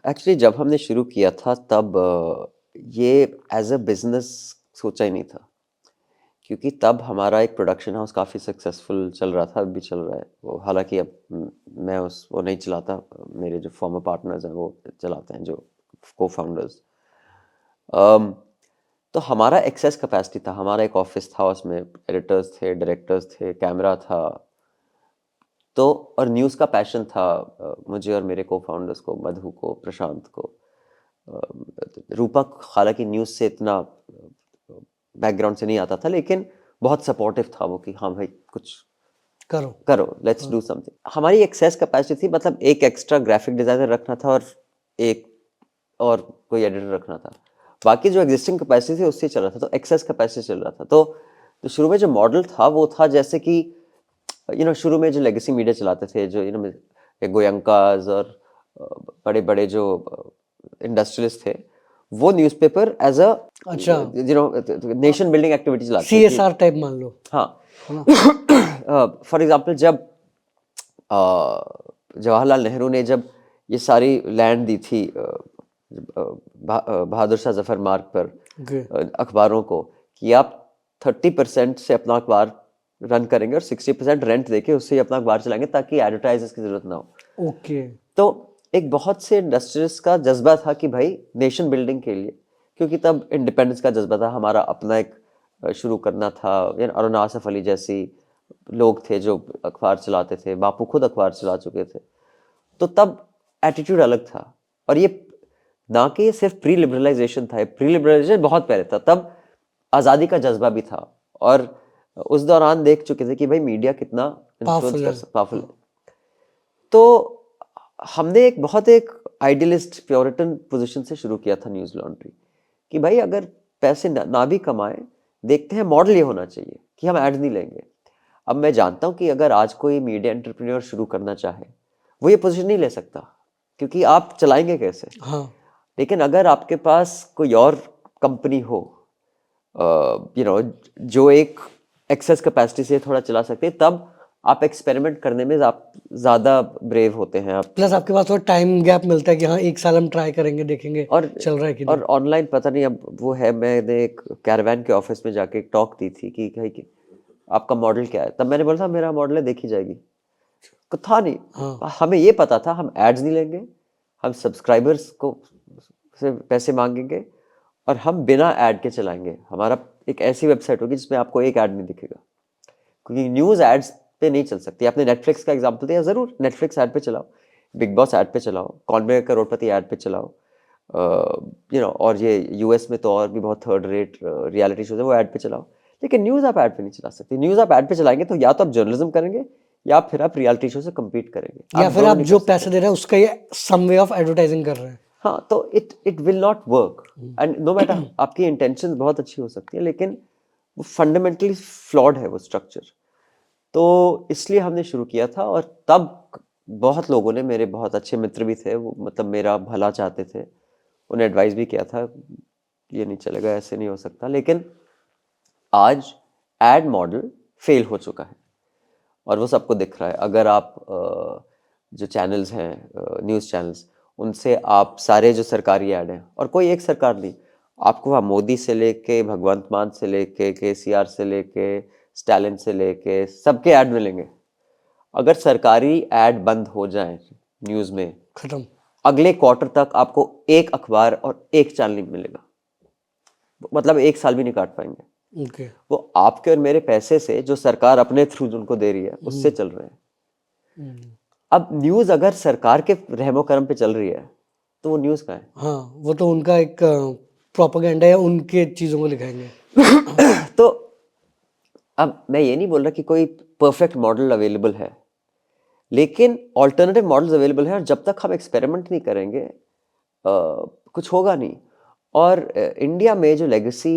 एक्चुअली जब हमने शुरू किया था तब ये एज अ बिजनेस सोचा ही नहीं था, क्योंकि तब हमारा एक प्रोडक्शन हाउस काफ़ी सक्सेसफुल चल रहा था, अभी भी चल रहा है वो। हालांकि अब मैं वो नहीं चलाता, मेरे जो फॉर्मर पार्टनर्स हैं वो चलाते हैं, जो को फाउंडर्स। तो हमारा एक्सेस कैपेसिटी था, हमारा एक ऑफिस था, उसमें एडिटर्स थे, डायरेक्टर्स थे, कैमरा था। तो और न्यूज़ का पैशन था मुझे और मेरे को फाउंडर्स को, मधु को, प्रशांत को। रूपक हालांकि न्यूज़ से इतना बैकग्राउंड से नहीं आता था, लेकिन बहुत सपोर्टिव था वो कि हाँ भाई कुछ करो करो, लेट्स डू समथिंग। हमारी एक्सेस कैपेसिटी थी, मतलब एक एक्स्ट्रा ग्राफिक डिजाइनर रखना था और एक और कोई एडिटर रखना था। बाकी जो एग्जिस्टिंग कैपेसिटी थी उससे चल रहा था, तो एक्सेस कैपेसिटी चल रहा था। तो शुरू में जो मॉडल था वो था जैसे कि शुरू में जो लेगेसी मीडिया चलाते थे, जो गोयंकाज और बड़े बड़े जो इंडस्ट्रियलिस्ट थे, वो न्यूज़पेपर एज अ अच्छा नेशन बिल्डिंग एक्टिविटी चलाते थे। CSR टाइप मान लो। हाँ, है ना? फॉर एग्जाम्पल जब जवाहरलाल नेहरू ने जब ये सारी लैंड दी थी बहादुर शाह जफर मार्ग पर ओके अखबारों को, कि आप 30% से अपना अखबार रन करेंगे और 60% रेंट देके उससे ही अपना अखबार चलाएंगे, ताकि एडवर्टाइजर्स की जरूरत ना हो। ओके तो एक बहुत से इंडस्ट्रीज का जज्बा था कि भाई नेशन बिल्डिंग के लिए, क्योंकि तब इंडिपेंडेंस का जज्बा था, हमारा अपना एक शुरू करना था। अरुण आसफ अली जैसी लोग थे जो अखबार चलाते थे, बापू खुद अखबार चला चुके थे। तो तब एटीट्यूड अलग था। और ये ना कि ये सिर्फ प्री लिबरलाइजेशन था, प्री लिबरलाइजेशन बहुत पहले था, तब आज़ादी का जज्बा भी था। और उस दौरान देख चुके थे कि भाई मीडिया कितना इन्फ्लुएंस कर सकता, पावरफुल है। तो हमने एक आइडियलिस्ट प्योरिटन पोजीशन से शुरू किया था न्यूज़ लॉन्ड्री, कि भाई अगर पैसे ना भी कमाए, देखते हैं मॉडल ये होना चाहिए कि हम एड्स नहीं लेंगे। अब मैं जानता हूँ कि अगर आज कोई मीडिया एंटरप्रेन्योर शुरू करना चाहे, वो ये पोजीशन नहीं ले सकता, क्योंकि आप चलाएंगे कैसे। हाँ लेकिन अगर आपके पास कोई और कंपनी हो जो एक एक्सेस कैपेसिटी से थोड़ा चला सकते हैं, तब आप एक्सपेरिमेंट करने में आप ज़्यादा ब्रेव होते हैं। आप प्लस आपके पास थोड़ा टाइम गैप मिलता है कि हाँ 1 साल हम ट्राई करेंगे, देखेंगे और चल रहा है कि और ऑनलाइन पता नहीं अब वो है। मैंने एक कैरावान के ऑफिस में जाके एक टॉक दी थी कि आपका मॉडल क्या है। तब मैंने बोला था मेरा मॉडल है, देखी जाएगी। तो था नहीं, हाँ हमें ये पता था हम एड्स नहीं लेंगे, हम सब्सक्राइबर्स को से पैसे मांगेंगे और हम बिना ऐड के चलाएंगे। हमारा एक ऐसी वेबसाइट होगी जिसमें आपको एक ऐड नहीं दिखेगा, क्योंकि न्यूज़ एड्स पे नहीं चल सकती। आपने नेटफ्लिक्स का एग्जांपल दिया, ज़रूर नेटफ्लिक्स ऐड पे चलाओ, बिग बॉस ऐड पे चलाओ, कौन बनेगा करोड़पति ऐड पे चलाओ, और ये यूएस में तो और भी बहुत थर्ड रेट रियलिटी शोज है, वो ऐड पे चलाओ। लेकिन न्यूज़ आप ऐड पे नहीं चला सकते। न्यूज़ आप ऐड पे चलाएंगे तो या तो आप जर्नलिज्म करेंगे या फिर आप रियलिटी शो से कम्पीट करेंगे। या फिर दोनों आप नहीं जो कर सकते। पैसे दे रहे हैं उसका ये सम वे ऑफ एडवर्टाइजिंग कर रहे हैं। हाँ, तो it will not work. And no matter आपकी इंटेंशन बहुत अच्छी हो सकती है, लेकिन वो फंडामेंटली फ्लॉड है वो स्ट्रक्चर। तो इसलिए हमने शुरू किया था। और तब बहुत लोगों ने, मेरे बहुत अच्छे मित्र भी थे, वो मतलब मेरा भला चाहते थे, उन्हें एडवाइस भी किया था ये नहीं चलेगा, ऐसे नहीं हो सकता। लेकिन आज एड मॉडल फेल हो चुका है और वो सबको दिख रहा है। अगर आप जो चैनल्स हैं, न्यूज़ चैनल्स, उनसे आप सारे जो सरकारी ऐड हैं, और कोई एक सरकार नहीं, आपको वहाँ मोदी से लेके भगवंत मान से लेके केसीआर से लेके स्टालिन से लेके सबके ऐड मिलेंगे। अगर सरकारी ऐड बंद हो जाए न्यूज़ में, खत्म। अगले क्वार्टर तक आपको एक अखबार और एक चैनल नहीं मिलेगा, मतलब 1 साल भी नहीं काट पाएंगे। ओके वो आपके और मेरे पैसे से, जो सरकार अपने थ्रू उनको दे रही है, उससे चल रहे हैं। अब न्यूज़ अगर सरकार के रहमो करम पे चल रही है तो वो न्यूज़ कहाँ है? हाँ वो तो उनका एक प्रोपेगेंडा है, उनके चीज़ों को दिखाएंगे। तो अब मैं ये नहीं बोल रहा कि कोई परफेक्ट मॉडल अवेलेबल है, लेकिन ऑल्टरनेटिव मॉडल्स अवेलेबल हैं, और जब तक हम एक्सपेरिमेंट नहीं करेंगे कुछ होगा नहीं। और इंडिया में जो लेगेसी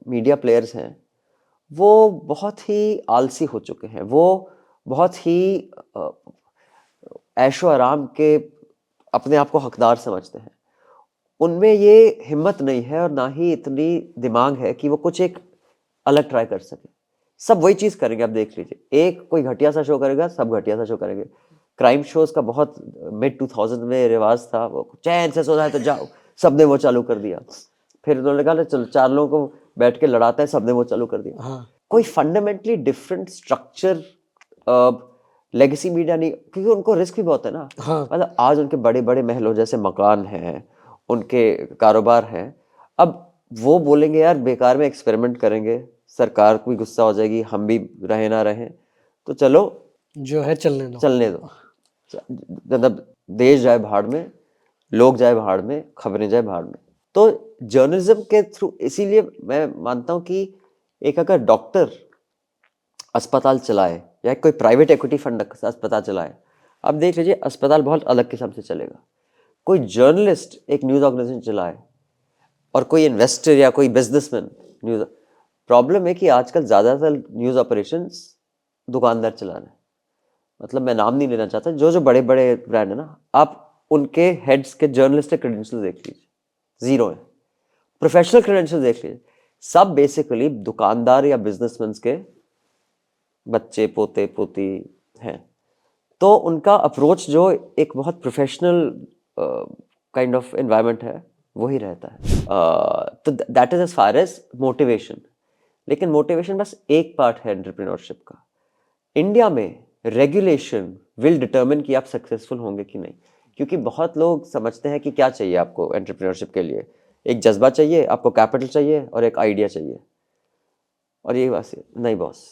मीडिया प्लेयर्स हैं, वो बहुत ही आलसी हो चुके हैं। वो बहुत ही ऐशो आराम के अपने आप को हकदार समझते हैं। उनमें ये हिम्मत नहीं है और ना ही इतनी दिमाग है कि वो कुछ एक अलग ट्राई कर सके। सब वही चीज़ करेंगे, आप देख लीजिए। एक कोई घटिया सा शो करेगा, सब घटिया सा शो करेंगे। क्राइम शोज का बहुत मिड 2000 में रिवाज था, वो चैन से सोना है तो जाओ, सबने वो चालू कर दिया। फिर उन्होंने कहा चलो 4 लोगों को बैठ के लड़ाता है, सबने वो चालू कर दिया। हाँ कोई fundamentally different structure legacy media नहीं, क्योंकि उनको रिस्क भी बहुत है ना। हाँ मतलब आज उनके बड़े बड़े महलों जैसे मकान हैं, उनके कारोबार हैं, अब वो बोलेंगे यार बेकार में एक्सपेरिमेंट करेंगे, सरकार भी गुस्सा हो जाएगी, हम भी रहे ना रहे, तो चलो जो है चलने दो। चलने दो, मतलब देश जाए भाड़ में, लोग जाए भाड़ में, खबरें जाए भाड़ में। तो जर्नलिज्म के थ्रू, इसीलिए मैं मानता हूँ कि एक अगर डॉक्टर अस्पताल चलाए या कोई प्राइवेट इक्विटी फंड अस्पताल चलाए, अब देख लीजिए अस्पताल बहुत अलग किस्म से चलेगा। कोई जर्नलिस्ट एक न्यूज़ ऑर्गेनाइजेशन चलाए और कोई इन्वेस्टर या कोई बिजनेसमैन न्यूज़, प्रॉब्लम है कि आजकल ज़्यादातर न्यूज़ ऑपरेशंस दुकानदार चला रहे हैं। मतलब मैं नाम नहीं लेना चाहता, जो जो बड़े बड़े ब्रांड है ना, आप उनके हेड्स के जर्नलिस्टिक क्रेडेंशियल देख लीजिए, जीरो है। प्रोफेशनल क्रेडेंशियल देख लीजिए, सब बेसिकली दुकानदार या बिजनेसमैन के बच्चे पोते पोती हैं। तो उनका अप्रोच जो एक बहुत प्रोफेशनल काइंड ऑफ एनवायरनमेंट है वही रहता है। तो that is as far as motivation. लेकिन मोटिवेशन बस एक पार्ट है एंटरप्रेन्योरशिप का। इंडिया में रेगुलेशन विल डिटरमिन कि आप सक्सेसफुल होंगे कि नहीं, क्योंकि बहुत लोग समझते हैं कि क्या चाहिए आपको एंटरप्रेन्योरशिप के लिए, एक जज्बा चाहिए, आपको कैपिटल चाहिए और एक आइडिया चाहिए, और ये बस नहीं बॉस,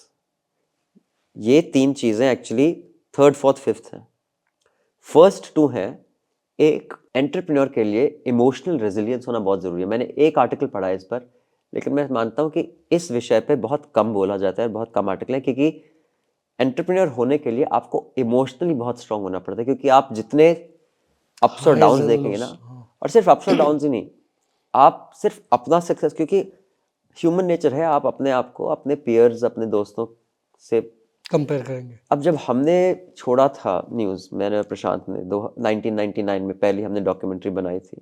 ये तीन चीज़ें एक्चुअली थर्ड फोर्थ फिफ्थ हैं। फर्स्ट टू है, एक एंटरप्रेन्योर के लिए इमोशनल रेजिलियंस होना बहुत ज़रूरी है। मैंने एक आर्टिकल पढ़ा है इस पर, लेकिन मैं मानता हूँ कि इस विषय पे बहुत कम बोला जाता है, बहुत कम आर्टिकल है, क्योंकि एंटरप्रेन्योर होने के लिए आपको इमोशनली बहुत स्ट्रांग होना पड़ता है, क्योंकि आप जितने अप्स और Highs डाउन्स and देखेंगे lows, ना, हाँ। और सिर्फ अप्स और डाउन्स ही नहीं, आप सिर्फ अपना सक्सेस, क्योंकि ह्यूमन नेचर है, आप अपने आप को अपने पियर्स, अपने दोस्तों से कंपेयर करेंगे। अब जब हमने छोड़ा था न्यूज़, मैंने और प्रशांत ने 1999 में पहली हमने डॉक्यूमेंट्री बनाई थी,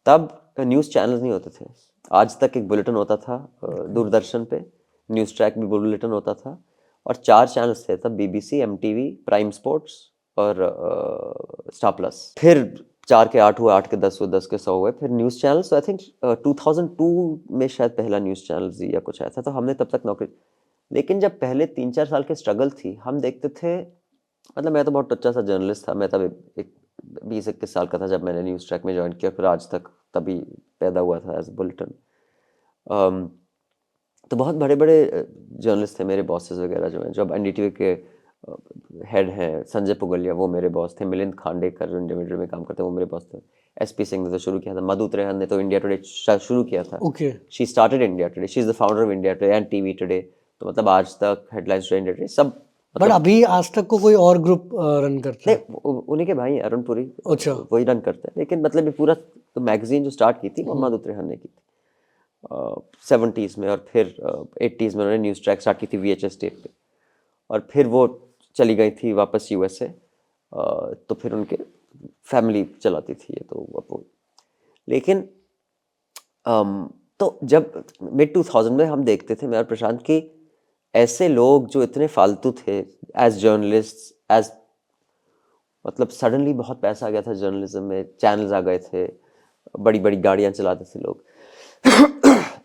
तब न्यूज़ चैनल्स नहीं होते थे। आज तक एक बुलेटिन होता था दूरदर्शन पे, न्यूज़ ट्रैक भी बुलेटिन होता था, और 4 चैनल्स थे तब, BBC, MTV, प्राइम स्पोर्ट्स और स्टार प्लस। फिर 4 के 8 हुए, 8 के 10 हुए, 10 के 100 हुए, फिर न्यूज़ चैनल्स। आई थिंक 2002 में शायद पहला न्यूज़ चैनल जी या कुछ आया था, तो हमने तब तक नौकरी। लेकिन जब पहले 3-4 साल की स्ट्रगल थी, हम देखते थे, मतलब मैं तो बहुत टच्चा सा जर्नलिस्ट था, मैं तब एक 20-21 साल का था जब मैंने न्यूज़ ट्रैक में ज्वाइन किया, फिर आज तक तभी पैदा हुआ था एज बुलेटिन। तो बहुत बड़े बड़े जर्नलिस्ट थे मेरे बॉसेस वगैरह जो हैं, जब NDTV के हेड हैं संजय पुगलिया, वो मेरे बॉस थे। मिलिंद खांडेकर जो इंडिया मीडिया में काम करते हैं, वो मेरे बॉस थे। SP सिंह ने तो शुरू किया था, मधु त्रेहन ने तो इंडिया टुडे शुरू किया था। Okay she started India today, she is the founder of India today and TV today. तो मतलब आज तक हेडलाइंस इंडिया टुडे सब, बट मतलब अभी आज तक को कोई और ग्रुप रन करता है? नहीं, उन्हीं के भाई हैं, अरुण पुरी, अच्छा। वही रन करते हैं। लेकिन मतलब ये पूरा तो मैगजीन जो स्टार्ट की थी वो मधु त्रेहन ने की थी 70s में, और फिर 80s में उन्होंने न्यूज़ ट्रैक स्टार्ट की थी VHS टेप पे, और फिर वो चली गई थी वापस USA। तो फिर उनके फैमिली चलाती थी ये, तो वो, लेकिन तो जब मिड 2000 में हम देखते थे, मैं और प्रशांत, की ऐसे लोग जो इतने फालतू थे एज जर्नलिस्ट, एज मतलब सडनली बहुत पैसा आ गया था जर्नलिज्म में, चैनल्स आ गए थे, बड़ी बड़ी गाड़ियाँ चलाते थे लोग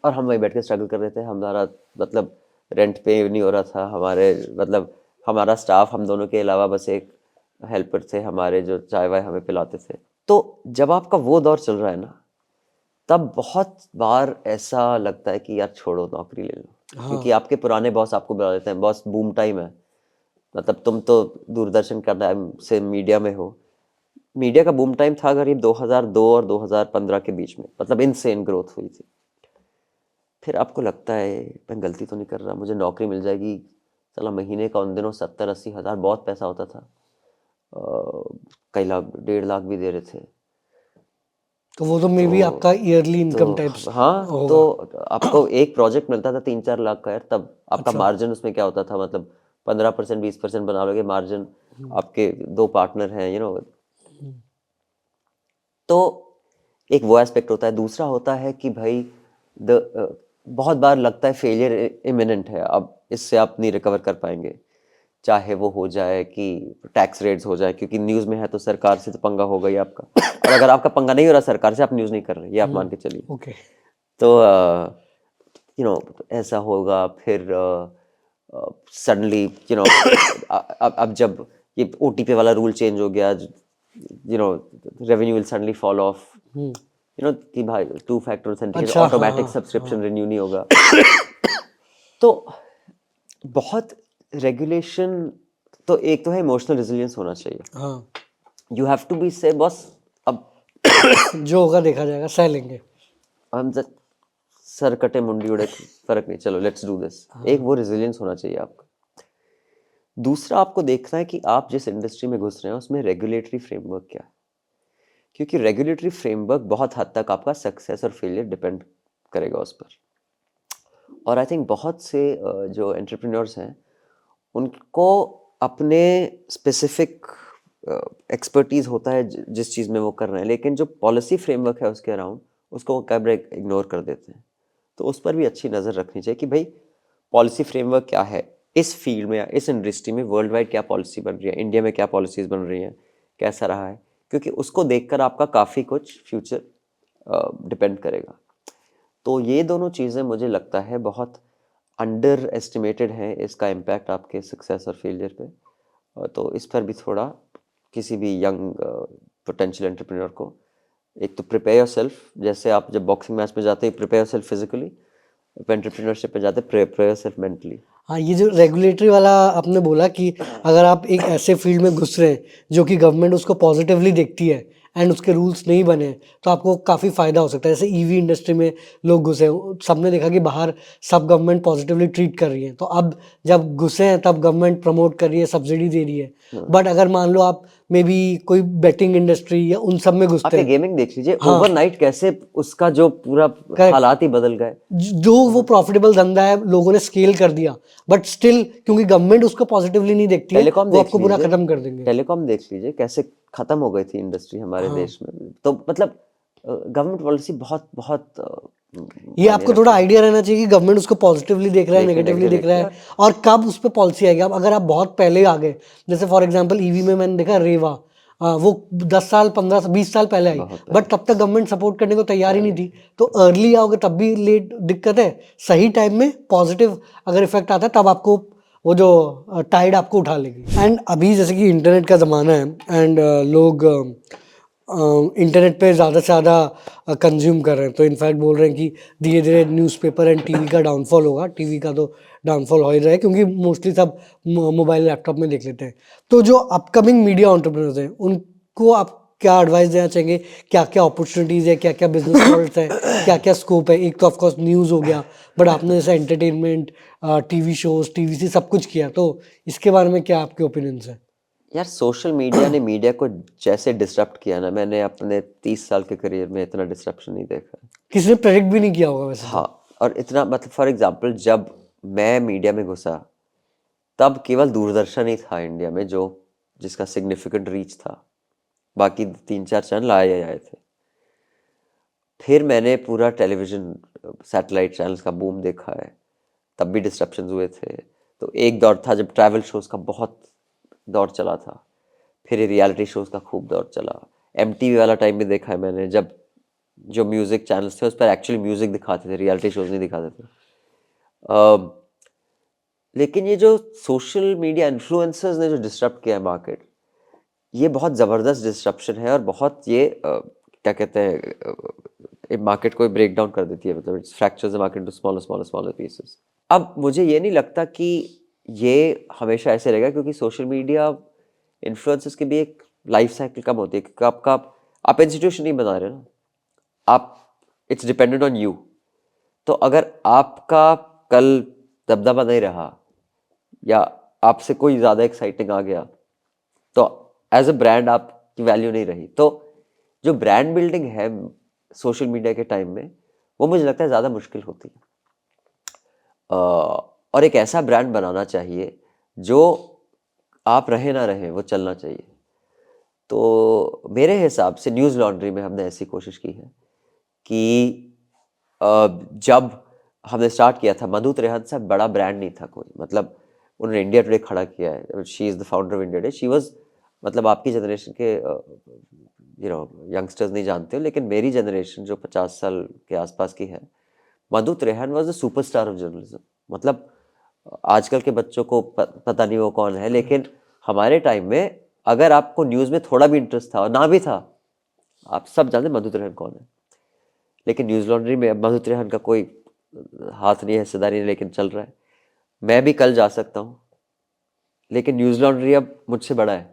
और हम वहीं बैठ के स्ट्रगल कर रहे थे। हमारा मतलब रेंट पे नहीं हो रहा था, हमारे मतलब हमारा स्टाफ, हम दोनों के अलावा बस एक हेल्पर थे हमारे जो चाय वाय हमें पिलाते थे। तो जब आपका वो दौर चल रहा है ना, तब बहुत बार ऐसा लगता है कि यार छोड़ो, नौकरी ले लो, क्योंकि हाँ आपके पुराने बॉस आपको बुला लेते हैं, बॉस बूम टाइम है, मतलब तुम तो दूरदर्शन का टाइम से मीडिया में हो। मीडिया का बूम टाइम था करीब 2002 और 2015 के बीच में, मतलब इनसेन ग्रोथ हुई थी। फिर आपको लगता है मैं गलती तो नहीं कर रहा, मुझे नौकरी मिल जाएगी, चला महीने का उन दिनों 70-80 हज़ार बहुत पैसा होता था, कई लाख, 1.5 लाख भी दे रहे थे। तो वो तो मे बी आपका ईयरली इनकम टाइप्स हाँ, होगा। तो आपको एक प्रोजेक्ट मिलता था 3-4 लाख का यार, तब आपका अच्छा। मार्जिन उसमें क्या होता था, मतलब 15% 20% बना लोगे मार्जिन, आपके 2 पार्टनर हैं, तो एक वो एस्पेक्ट होता है। दूसरा होता है कि भाई बहुत बार लगता है फेलियर इमिनेंट है, अब इससे आप नहीं रिकवर कर पाएंगे, चाहे वो हो जाए कि टैक्स रेट्स हो जाए, क्योंकि न्यूज़ में है तो सरकार से तो पंगा हो गई आपका, और अगर आपका पंगा नहीं हो रहा सरकार से, आप न्यूज़ नहीं कर रहे, ये आप मान के चलिए। ओके। तो ऐसा होगा, फिर सडनली अब जब ये ओटीपी वाला रूल चेंज हो गया, revenue will suddenly fall of, कि भाई 2 फैक्टर ऑथेंटिकेशन, अच्छा, हाँ ऑटोमेटिक हाँ सब्सक्रिप्शन रिन्यू नहीं होगा। तो बहुत रेगुलेशन, तो एक तो है इमोशनल रेजिलियंस होना चाहिए। हाँ यू हैव टू बी से बॉस, अब जो होगा देखा जाएगा, सह लेंगे। हम सर कटे मुंडी उड़े, फर्क नहीं, चलो लेट्स डू दिस। एक वो रेजिलियंस होना चाहिए आपका। दूसरा, आपको देखना है कि आप जिस इंडस्ट्री में घुस रहे हैं उसमें रेगुलेटरी फ्रेमवर्क क्या है, क्योंकि रेगुलेटरी फ्रेमवर्क बहुत हद तक आपका सक्सेस और फेलियर डिपेंड करेगा उस पर। और आई थिंक बहुत से जो एंटरप्रेन्योर्स हैं उनको अपने स्पेसिफिक एक्सपर्टीज होता है जिस चीज़ में वो कर रहे हैं, लेकिन जो पॉलिसी फ्रेमवर्क है उसके अराउंड उसको वो कई बार इग्नोर कर देते हैं। तो उस पर भी अच्छी नज़र रखनी चाहिए कि भाई पॉलिसी फ्रेमवर्क क्या है इस फील्ड में या इस इंडस्ट्री में, वर्ल्ड वाइड क्या पॉलिसी बन रही है, इंडिया में क्या पॉलिसीज़ बन रही हैं, कैसा रहा है, क्योंकि उसको देखकर आपका काफ़ी कुछ फ्यूचर डिपेंड करेगा। तो ये दोनों चीज़ें मुझे लगता है बहुत अंडर एस्टिमेटेड हैं, इसका इम्पैक्ट आपके सक्सेस और फेलियर पे। तो इस पर भी थोड़ा किसी भी यंग पोटेंशियल एंटरप्रेन्योर को एक तो प्रिपेयर योरसेल्फ, जैसे आप जब बॉक्सिंग मैच में जाते हैं प्रिपेयर योरसेल्फ फिजिकली, एंटरप्रेन्योरशिप में जाते हैं प्रिपेयर योरसेल्फ मेंटली। हाँ, ये जो रेगुलेटरी वाला आपने बोला कि अगर आप एक ऐसे फील्ड में घुस रहे हैं जो कि गवर्नमेंट उसको पॉजिटिवली देखती है एंड उसके रूल्स नहीं बने हैं, तो आपको काफ़ी फ़ायदा हो सकता है। जैसे ईवी इंडस्ट्री में लोग घुसे, सबने देखा कि बाहर सब गवर्नमेंट पॉजिटिवली ट्रीट कर रही है, तो अब जब घुसे हैं तब गवर्नमेंट प्रमोट कर रही है, सब्सिडी दे रही है। बट अगर मान लो आप मे बी कोई बेटिंग इंडस्ट्री या उन सब में घुसते आप ये हैं, गेमिंग देख लीजिए, हाँ ओवरनाइट कैसे उसका जो पूरा करेक्ट, हालात ही बदल गए। जो वो प्रॉफिटेबल धंधा है लोगों ने स्केल कर दिया, बट स्टिल क्योंकि गवर्नमेंट उसको पॉजिटिवली नहीं देखती है, टेलीकॉम वो देख आपको पूरा लीजिए, खत्म कर देंगे। टेलीकॉम देख लीजिए कैसे खत्म हो गई थी इंडस्ट्री हमारे हाँ, देश में। तो मतलब गवर्नमेंट पॉलिसी बहुत बहुत ये मायने आपको थोड़ा रखती है। आइडिया रहना चाहिए कि गवर्नमेंट उसको पॉजिटिवली देख रहा है, देखिए नेगेटिवली नेगेटिव देख रहा देखिए, है, और कब उस पर पॉलिसी आएगी। अब अगर आप बहुत पहले आ गए, जैसे फॉर एग्जांपल ईवी में मैंने देखा रेवा, वो 10 साल 15 20 साल पहले आई, बहुत बट पहले तब तक गवर्नमेंट सपोर्ट करने को तैयार ही नहीं थी। तो अर्ली आओगे तब भी लेट दिक्कत है, सही टाइम में पॉजिटिव अगर इफेक्ट आता है तब आपको वो जो टाइड आपको उठा लेगी। एंड अभी जैसे कि इंटरनेट का ज़माना है एंड लोग इंटरनेट पे ज़्यादा से ज़्यादा कंज्यूम कर रहे हैं, तो इनफैक्ट बोल रहे हैं कि धीरे धीरे न्यूज़पेपर एंड टीवी का डाउनफॉल होगा। टीवी का तो डाउनफॉल हो ही रहा है क्योंकि मोस्टली सब मोबाइल लैपटॉप में देख लेते हैं। तो जो अपकमिंग मीडिया एंटरप्रेन्योर्स हैं उनको आप क्या एडवाइस देना चाहेंगे, क्या क्या अपॉर्चुनिटीज़ है, क्या क्या बिजनेस मॉडल्स है, क्या क्या स्कोप है। एक तो ऑफकोर्स न्यूज़ हो गया, बट आपने जैसे एंटरटेनमेंट, टीवी शोज, टीवीसी सब कुछ किया, तो इसके बारे में क्या आपके ओपिनियंस हैं? यार सोशल मीडिया ने मीडिया को जैसे डिसरप्ट किया ना, मैंने अपने 30 साल के करियर में इतना डिसरप्शन नहीं देखा। किसी ने प्रेडिक्ट भी नहीं किया होगा वैसे तो। हाँ, और इतना मतलब फॉर एग्जांपल जब मैं मीडिया में घुसा तब केवल दूरदर्शन ही था इंडिया में जो जिसका सिग्निफिकेंट रीच था, बाकी 3-4 चैनल आए आए थे। फिर मैंने पूरा टेलीविज़न सैटेलाइट चैनल्स का बूम देखा है, तब भी डिस्ट्रप्शंस हुए थे। तो एक दौर था जब ट्रैवल शोज़ का बहुत दौर चला था, फिर ये रियलिटी शोज़ का खूब दौर चला। एमटीवी वाला टाइम भी देखा है मैंने, जब जो म्यूज़िक चैनल्स थे उस पर एक्चुअली म्यूज़िक दिखाते थे, रियलिटी शोज़ नहीं दिखाते थे। लेकिन ये जो सोशल मीडिया इन्फ्लुएंसर्स ने जो डिस्टर्ब किया है मार्केट, ये बहुत ज़बरदस्त डिस्ट्रप्शन है और बहुत ये क्या कहते हैं, मार्केट को ब्रेक डाउन कर देती है, मतलब it's fractures the market into smaller smaller smaller pieces. अब मुझे ये नहीं लगता कि ये हमेशा ऐसे रहेगा, क्योंकि सोशल मीडिया इन्फ्लुएंसर्स की भी एक लाइफ साइकिल कम होती है, क्योंकि आप इंस्टीट्यूशन नहीं बना रहे ना, आप इट्स डिपेंडेंट ऑन यू। तो अगर आपका कल दबदबा नहीं रहा या आपसे कोई ज़्यादा एक्साइटिंग आ गया, तो एज अ ब्रांड आपकी वैल्यू नहीं रही। तो जो ब्रांड बिल्डिंग है सोशल मीडिया के टाइम में, वो मुझे लगता है ज़्यादा मुश्किल होती है। और एक ऐसा ब्रांड बनाना चाहिए जो आप रहे ना रहे वो चलना चाहिए। तो मेरे हिसाब से न्यूज़ लॉन्ड्री में हमने ऐसी कोशिश की है कि जब हमने स्टार्ट किया था, मधु त्रेहन साहब बड़ा ब्रांड नहीं था कोई, मतलब उन्होंने इंडिया टुडे खड़ा किया है, she is the founder of India today. She was, मतलब आपकी जनरेशन के यंगस्टर्स नहीं जानते हो, लेकिन मेरी जनरेशन जो 50 साल के आसपास की है, Madhu Trehan was the superstar of journalism. मतलब आजकल के बच्चों को पता नहीं वो कौन है, लेकिन हमारे टाइम में अगर आपको न्यूज़ में थोड़ा भी इंटरेस्ट था और ना भी था, आप सब जानते मधु त्रेहन कौन है। लेकिन न्यूज़ लॉन्ड्री में अब मधु त्रेहन का कोई हाथ नहीं है, हिस्सेदारी नहीं, लेकिन चल रहा है। मैं भी कल जा सकता हूँ, लेकिन न्यूज़ लॉन्ड्री अब मुझसे बड़ा है।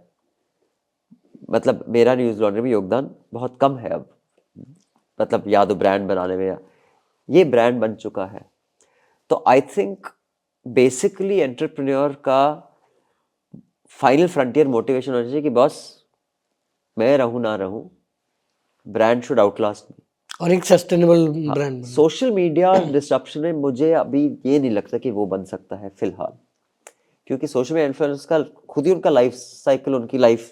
मतलब मेरा न्यूज़ लॉन्ड्री में योगदान बहुत कम है अब, मतलब या तो ब्रांड बनाने में, या ये ब्रांड बन चुका है। तो आई थिंक बेसिकली एंटरप्रेन्योर का फाइनल फ्रंटियर मोटिवेशन होना चाहिए कि बॉस मैं रहूं ना रहूं, ब्रांड शुड आउटलास्ट मी। और एक sustainable brand. Social media disruption में मुझे अभी ये नहीं लगता कि वो बन सकता है फिलहाल, क्योंकि सोशल मीडिया इन्फ्लुएंस का खुद ही उनका लाइफ साइकिल, उनकी लाइफ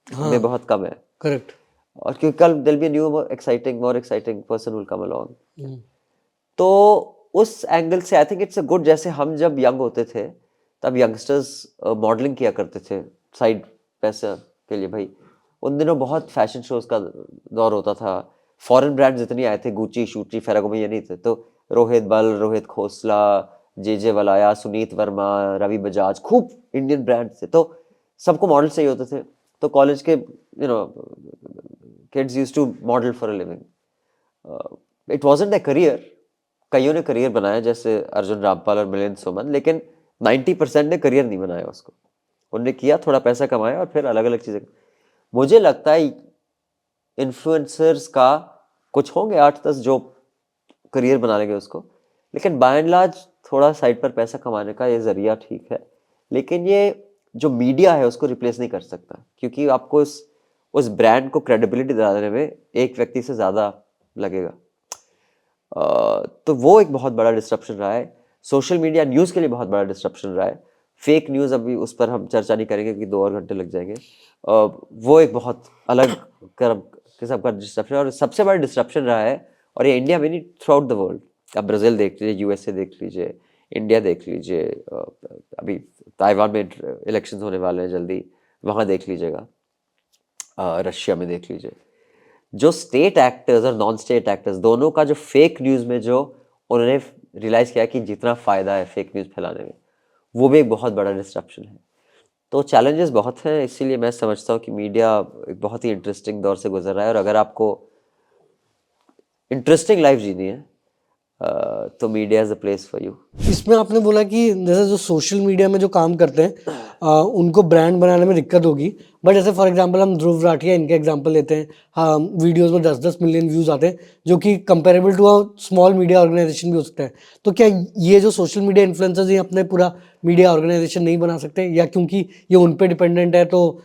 में बहुत कम है। करेक्ट। और क्योंकि कल there be new more exciting person will come along. तो उस एंगल से I think it's a good. जैसे हम जब यंग होते थे तब यंगस्टर्स मॉडलिंग किया करते थे साइड पैसे के लिए। भाई उन दिनों बहुत फैशन शोज का दौर होता था, फॉरेन ब्रांड्स इतनी आए थे, गुची शूची फेरागो, ये नहीं थे। तो रोहित बल, रोहित खोसला, जे वलाया, सुनीत वर्मा, रवि बजाज, खूब इंडियन ब्रांड्स थे। तो सबको मॉडल चाहिए होते थे। तो कॉलेज के kids used to model for a living. It wasn't a career. कईयों ने करियर बनाया जैसे अर्जुन रामपाल और मिलिंद सोमन, लेकिन 90% ने करियर नहीं बनाया उसको। उन्होंने किया, थोड़ा पैसा कमाया और फिर अलग अलग चीजें। मुझे लगता है इन्फ्लुएंसर्स का कुछ होंगे 8-10 जो करियर बना लेंगे उसको, लेकिन बाय एंड लार्ज थोड़ा साइड पर पैसा कमाने का ये जरिया ठीक है। लेकिन ये जो मीडिया है उसको रिप्लेस नहीं कर सकता, क्योंकि आपको उस ब्रांड को क्रेडिबिलिटी दिलाने में एक व्यक्ति से ज़्यादा लगेगा। तो वो एक बहुत बड़ा डिस्ट्रप्शन रहा है। सोशल मीडिया न्यूज़ के लिए बहुत बड़ा डिस्ट्रप्शन रहा है। फेक न्यूज़, अभी उस पर हम चर्चा नहीं करेंगे कि 2 और घंटे लग जाएंगे। वो एक बहुत अलग किस्म का डिस्ट्रप्शन, और सबसे बड़ा डिस्ट्रप्शन रहा है। और ये इंडिया में नहीं, थ्रू आउट द वर्ल्ड। अब ब्राज़ील देख लीजिए, यूएसए देख लीजिए, इंडिया देख लीजिए, अभी ताइवान में इलेक्शंस होने वाले हैं जल्दी, वहाँ देख लीजिएगा, रशिया में देख लीजिए। जो स्टेट एक्टर्स और नॉन स्टेट एक्टर्स दोनों का जो फेक न्यूज़ में जो उन्होंने रियलाइज़ किया कि जितना फ़ायदा है फेक न्यूज़ फैलाने में, वो भी एक बहुत बड़ा डिस्ट्रप्शन है। तो चैलेंजेस बहुत हैं, इसीलिए मैं समझता हूँ कि मीडिया एक बहुत ही इंटरेस्टिंग दौर से गुजर रहा है। और अगर आपको इंटरेस्टिंग लाइफ जीनी है तो media is the place for you. इसमें आपने बोला कि जैसे जो सोशल मीडिया में जो काम करते हैं उनको ब्रांड बनाने में दिक्कत होगी, बट जैसे फॉर एग्जांपल हम ध्रुव राठिया इनके एग्जांपल लेते हैं, हाँ वीडियोस में 10-10 मिलियन व्यूज आते हैं, जो कि comparable to a small media organisation भी हो सकता है। तो क्या ये जो सोशल मीडिया इन्फ्लुएंसर्स ये अपने पूरा मीडिया ऑर्गेनाइजेशन नहीं बना सकते, या क्योंकि ये उन पे डिपेंडेंट है तो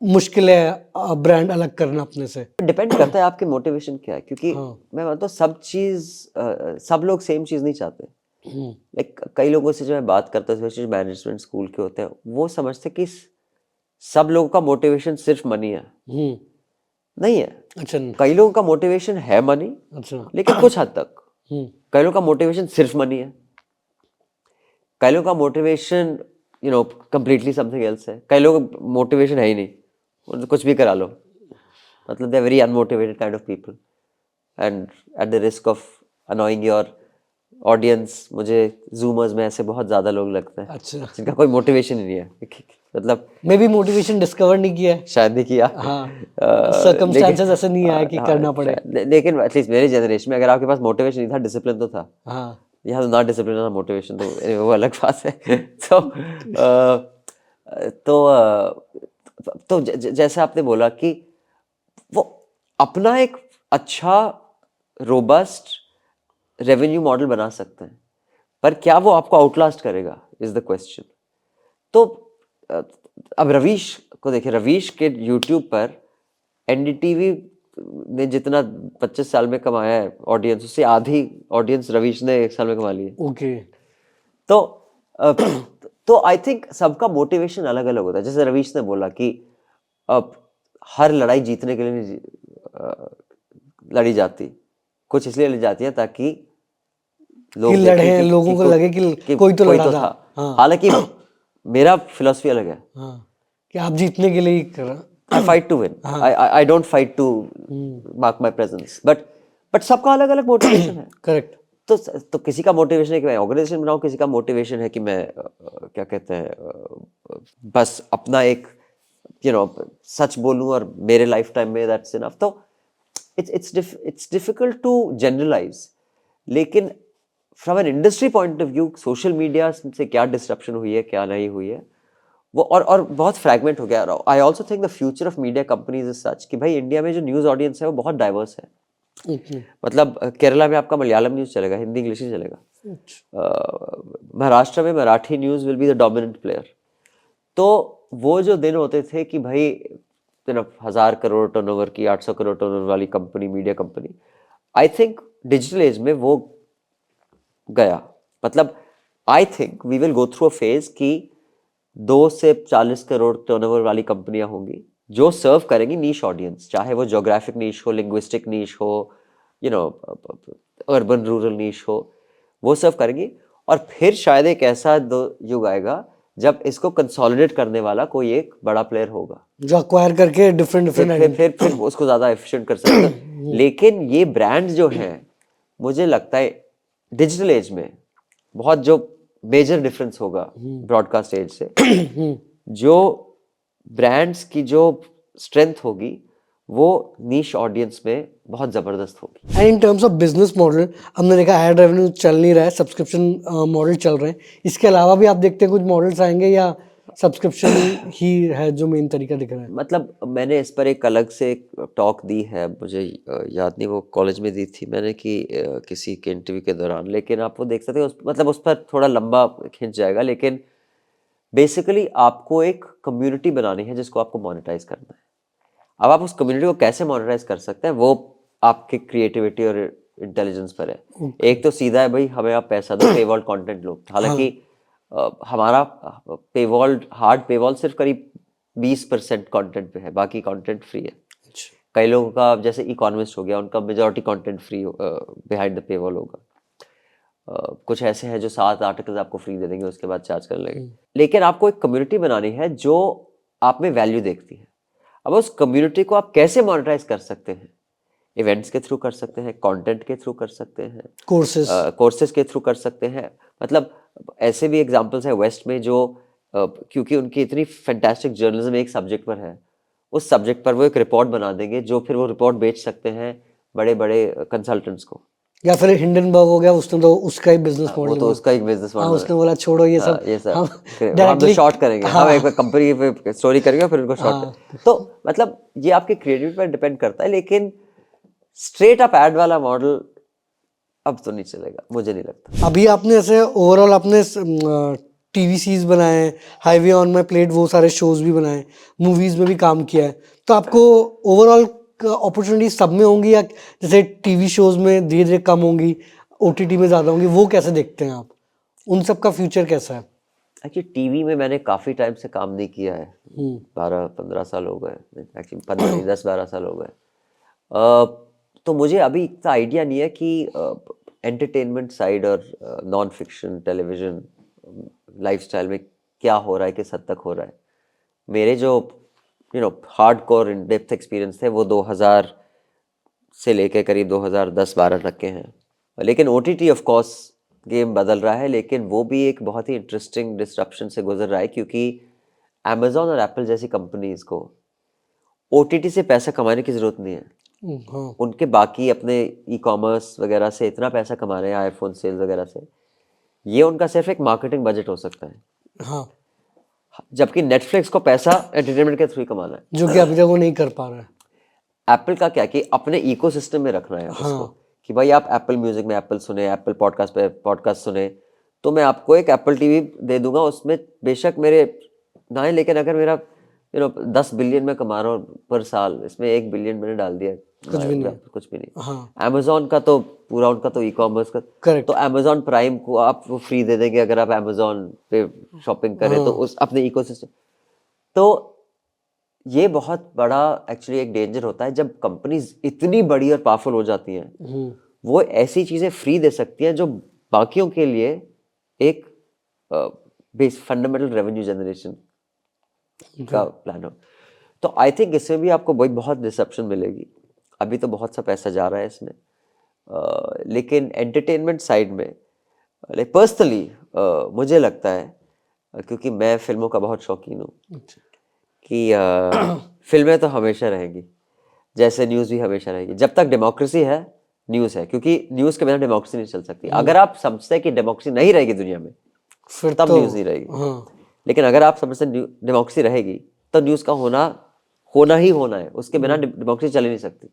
मुश्किल है ब्रांड अलग करना अपने से? डिपेंड करता है आपके मोटिवेशन क्या है, क्योंकि हाँ। मैं मानता हूँ सब लोग सेम चीज़ नहीं चाहते। लाइक कई लोगों से जो मैं बात करता हूँ, स्पेशली मैनेजमेंट स्कूल के होते हैं, वो समझते कि सब लोगों का मोटिवेशन सिर्फ मनी है। नहीं है। अच्छा। कई लोगों का मोटिवेशन है मनी, अच्छा। लेकिन कुछ हद तक। कई लोगों का मोटिवेशन सिर्फ मनी है, कई लोगों का मोटिवेशन कंप्लीटली समथिंग एल्स है, कई लोग मोटिवेशन है ही नहीं, उनको कुछ भी करा लो। मतलब they are very unmotivated kind of people, and at the risk of annoying your audience, मुझे जूमर्स में ऐसे बहुत ज़्यादा लोग लगते हैं अच्छा। जिनका कोई मोटिवेशन ही नहीं है। मतलब मैं भी मोटिवेशन डिस्कवर नहीं किया है। शायद नहीं किया। हाँ, सर्कमस्टेंसेस ऐसे नहीं आया कि करना पड़े। लेकिन एटलीस्ट मेरी जनरेशन में अगर आपके पास मोटिवेशन नहीं था, डिसिप्लिन तो था। हाँ। यहाँ तो ना डिसिप्लिन ना मोटिवेशन, तो anyway, वो अलग बात है। तो जैसे आपने बोला कि वो अपना एक अच्छा रोबस्ट रेवेन्यू मॉडल बना सकते हैं, पर क्या वो आपको आउटलास्ट करेगा इज द क्वेश्चन। तो अब रवीश को देखिए, रवीश के यूट्यूब पर एनडीटीवी ने जितना 25 साल में कमाया है ऑडियंस, उससे आधी ऑडियंस रवीश ने 1 साल में कमा ली है। ओके। तो आई थिंक सबका मोटिवेशन अलग अलग होता है। जैसे रवीश ने बोला कि अब हर लड़ाई जीतने के लिए नहीं लड़ी जाती, कुछ इसलिए लड़ी जाती है ताकि लोग लड़े, लोगों को लगे कि कोई तो लड़ा था। हाँ। हालांकि मेरा फिलॉसफी अलग है। हाँ, कि आप जीतने के लिए ही कर रहे हैं। I fight to win. I don't fight to mark my presence. But सबका अलग अलग मोटिवेशन है। करेक्ट। तो किसी का मोटिवेशन है कि मैं ऑर्गेनाइजेशन बनाऊं, किसी का मोटिवेशन है कि मैं क्या कहते हैं बस अपना एक सच बोलूं और मेरे लाइफ टाइम में दैट्स इनफ। तो इट्स डिफिकल्ट टू जनरलाइज, लेकिन from an industry point of view social media से क्या डिस्ट्रप्शन हुई है, क्या नहीं हुई है, वो और बहुत फ्रैगमेंट हो गया। I also think the future of media companies is such कि भाई इंडिया में जो न्यूज़ ऑडियंस है वो बहुत डाइवर्स है। मतलब केरला में आपका मलयालम न्यूज़ चलेगा, हिंदी इंग्लिश ही चलेगा। महाराष्ट्र में Marathi news will be the dominant player. तो वो जो दिन होते थे कि भाई 1000 करोड़ टर्नओवर की, 800 करोड़ टर्नओवर वाली company, media company, I think digital age में वो गया। मतलब I think we will go through a phase कि 2 से 40 करोड़ टर्नओवर वाली कंपनियां होंगी जो सर्व करेंगी नीश ऑडियंस, चाहे वो ज्योग्राफिक नीश हो, लिंग्विस्टिक नीश हो, अर्बन रूरल नीश हो, वो सर्व करेंगी। और फिर शायद एक ऐसा युग आएगा जब इसको कंसोलिडेट करने वाला कोई एक बड़ा प्लेयर होगा जो अक्वायर करके डिफरेंट फिर उसको ज्यादा एफिशिएंट कर सकता है। लेकिन ये ब्रांड जो हैं, मुझे लगता है डिजिटल एज में बहुत जो मेजर डिफरेंस होगा ब्रॉडकास्ट एज से, जो ब्रांड्स की जो स्ट्रेंथ होगी वो नीश ऑडियंस में बहुत जबरदस्त होगी। And in terms of business model, हमने देखा एड रेवेन्यू चल नहीं रहा है, सब्सक्रिप्शन मॉडल चल रहे हैं। इसके अलावा भी आप देखते हैं कुछ मॉडल्स आएंगे या सब्सक्रिप्शन ही है जो मेन तरीका दिख रहा है? मतलब मैंने इस पर एक अलग से टॉक दी है, मुझे याद नहीं वो कॉलेज में दी थी मैंने कि किसी के इंटरव्यू के दौरान, लेकिन आप वो देख सकते हैं मतलब उस पर थोड़ा लंबा खिंच जाएगा। लेकिन बेसिकली आपको एक कम्युनिटी बनानी है जिसको आपको मोनेटाइज करना है। अब आप उस कम्युनिटी को कैसे मोनेटाइज कर सकते हैं वो आपकी क्रिएटिविटी और इंटेलिजेंस पर है। एक तो सीधा है भाई हमें आप पैसा दो, पेवॉल कंटेंट लो। हालांकि हमारा पेवॉल हार्ड पेवॉल सिर्फ करीब 20% कंटेंट पे है, बाकी कंटेंट फ्री है। कई लोगों का जैसे इकोनॉमिस्ट हो गया, उनका majority content free behind the paywall होगा। कुछ ऐसे हैं जो 7 आर्टिकल्स आपको फ्री दे देंगे, उसके बाद चार्ज कर लेंगे। लेकिन आपको एक कम्युनिटी बनानी है जो आप में वैल्यू देखती है। अब उस कम्युनिटी को आप कैसे मोनेटाइज कर सकते हैं? इवेंट्स के थ्रू कर सकते हैं, कंटेंट के थ्रू कर सकते हैं, कोर्सेज के थ्रू कर सकते हैं। मतलब ऐसे भी एग्जांपल्स हैं वेस्ट में जो क्योंकि उनकी इतनी फैंटास्टिक जर्नलिज्म एक सब्जेक्ट पर है, उस सब्जेक्ट पर वो एक रिपोर्ट बना देंगे जो फिर वो रिपोर्ट बेच सकते हैं बड़े बड़े कंसल्टेंट्स को। या फिर हिंडनबर्ग हो गया, उसने तो उसका ही बिजनेस मॉडल, वो तो उसका एक बिजनेस मॉडल है। उसने बोला छोड़ो ये सब, ये सब हम हम तो डायरेक्टली शॉर्ट करेंगे, हम एक कंपनी पे स्टोरी करेंगे फिर उनको शॉर्ट करेंगे। तो मतलब ये आपके क्रिएटिविटी पर डिपेंड करता है, लेकिन स्ट्रेट अप एड वाला मॉडल अब तो नहीं चलेगा, मुझे नहीं लगता। अभी आपने ऐसे ओवरऑल आपने टीवी सीरीज बनाए, हाईवे ऑन माई प्लेट, वो सारे शोज भी बनाए, मूवीज में भी काम किया है, तो आपको ओवरऑल अपॉर्चुनिटी सब में होंगी या जैसे टीवी शोज में धीरे धीरे कम होंगी, ओटीटी में ज़्यादा होंगी, वो कैसे देखते हैं आप? उन सब का फ्यूचर कैसा है? एक्चुअली टीवी में मैंने काफ़ी टाइम से काम नहीं किया है, 12-15 साल हो गए, एक्चुअली 15 नहीं 10-12 साल हो गए। तो मुझे अभी इतना आइडिया नहीं है कि एंटरटेनमेंट साइड और नॉन फिक्शन टेलीविज़न लाइफस्टाइल में क्या हो रहा है, किस हद तक हो रहा है। मेरे जो हार्डकोर इन डेप्थ एक्सपीरियंस थे वो 2000 से लेके करीब 2010-12 तक के हैं। लेकिन ओटीटी ऑफ कोर्स गेम बदल रहा है, लेकिन वो भी एक बहुत ही इंटरेस्टिंग डिस्ट्रप्शन से गुजर रहा है, क्योंकि अमेजोन और एप्पल जैसी कंपनीज को ओटीटी से पैसा कमाने की ज़रूरत नहीं है। उनके बाकी अपने ई कॉमर्स वगैरह से इतना पैसा कमा रहे हैं, आईफोन सेल्स वगैरह से, ये उनका सिर्फ एक मार्केटिंग बजट हो सकता है। जबकि नेटफ्लिक्स को पैसा एंटरटेनमेंट के थ्रू ही कमाना है, जो कि अभी तक वो नहीं कर पा रहा है। एप्पल का क्या कि अपने इकोसिस्टम में रखना है उसको, कि भाई आप एप्पल म्यूजिक में एप्पल सुने, एप्पल पॉडकास्ट पे पॉडकास्ट सुने, तो मैं आपको एक एप्पल टीवी दे दूंगा, उसमें बेशक मेरे ना है, लेकिन अगर मेरा 10 बिलियन में कमा रहा हूँ पर साल, इसमें 1 बिलियन मैंने डाल दिया, कुछ भी नहीं। अमेजोन का तो पूरा उनका तो ई कॉमर्स का, तो अमेजोन प्राइम को आप वो फ्री दे देंगे अगर आप अमेजोन पे शॉपिंग करें, तो उस अपने इकोसिस्टम। तो ये बहुत बड़ा एक्चुअली एक डेंजर होता है जब कंपनीज इतनी बड़ी और पावरफुल हो जाती हैं, वो ऐसी चीजें फ्री दे सकती हैं जो बाकियों के लिए एक बेस फंडामेंटल रेवेन्यू जनरेशन का प्लान हो। तो आई थिंक इसमें भी आपको बहुत डिसरप्शन मिलेगी। अभी तो बहुत सा पैसा जा रहा है इसमें, लेकिन एंटरटेनमेंट साइड में लाइक पर्सनली मुझे लगता है क्योंकि मैं फिल्मों का बहुत शौकीन हूँ अच्छा। कि फिल्में तो हमेशा रहेंगी, जैसे न्यूज़ भी हमेशा रहेगी। जब तक डेमोक्रेसी है न्यूज़ है, क्योंकि न्यूज़ के बिना डेमोक्रेसी नहीं चल सकती। अगर आप समझते हैं कि डेमोक्रेसी नहीं रहेगी दुनिया में फिर तब तो न्यूज़ नहीं रहेगी, हाँ लेकिन अगर आप समझते हैं डेमोक्रेसी रहेगी तो न्यूज़ का होना ही होना है, उसके बिना डेमोक्रेसी चल ही नहीं सकती।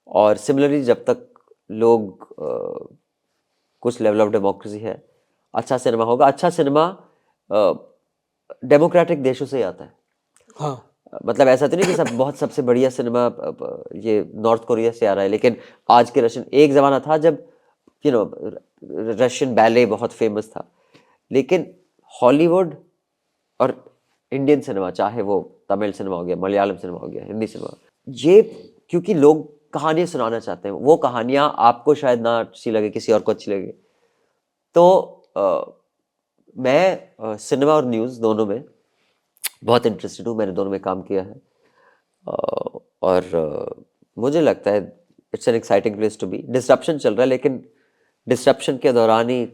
और सिमिलरली जब तक लोग कुछ लेवल ऑफ डेमोक्रेसी है, अच्छा सिनेमा होगा। अच्छा सिनेमा डेमोक्रेटिक देशों से ही आता है। हाँ मतलब ऐसा तो नहीं कि सबसे बढ़िया सिनेमा ये नॉर्थ कोरिया से आ रहा है, लेकिन आज के रशियन, एक ज़माना था जब रशियन बैले बहुत फेमस था, लेकिन हॉलीवुड और इंडियन सिनेमा, चाहे वो तमिल सिनेमा हो गया, मलयालम सिनेमा हो गया, हिंदी सिनेमा, ये क्योंकि लोग कहानियाँ सुनाना चाहते हैं, वो कहानियाँ आपको शायद ना अच्छी लगे, किसी और को अच्छी लगे। तो मैं सिनेमा और न्यूज़ दोनों में बहुत इंटरेस्टेड हूँ, मैंने दोनों में काम किया है। और मुझे लगता है it's an exciting place to be. Disruption चल रहा है, लेकिन डिसरप्शन के दौरान ही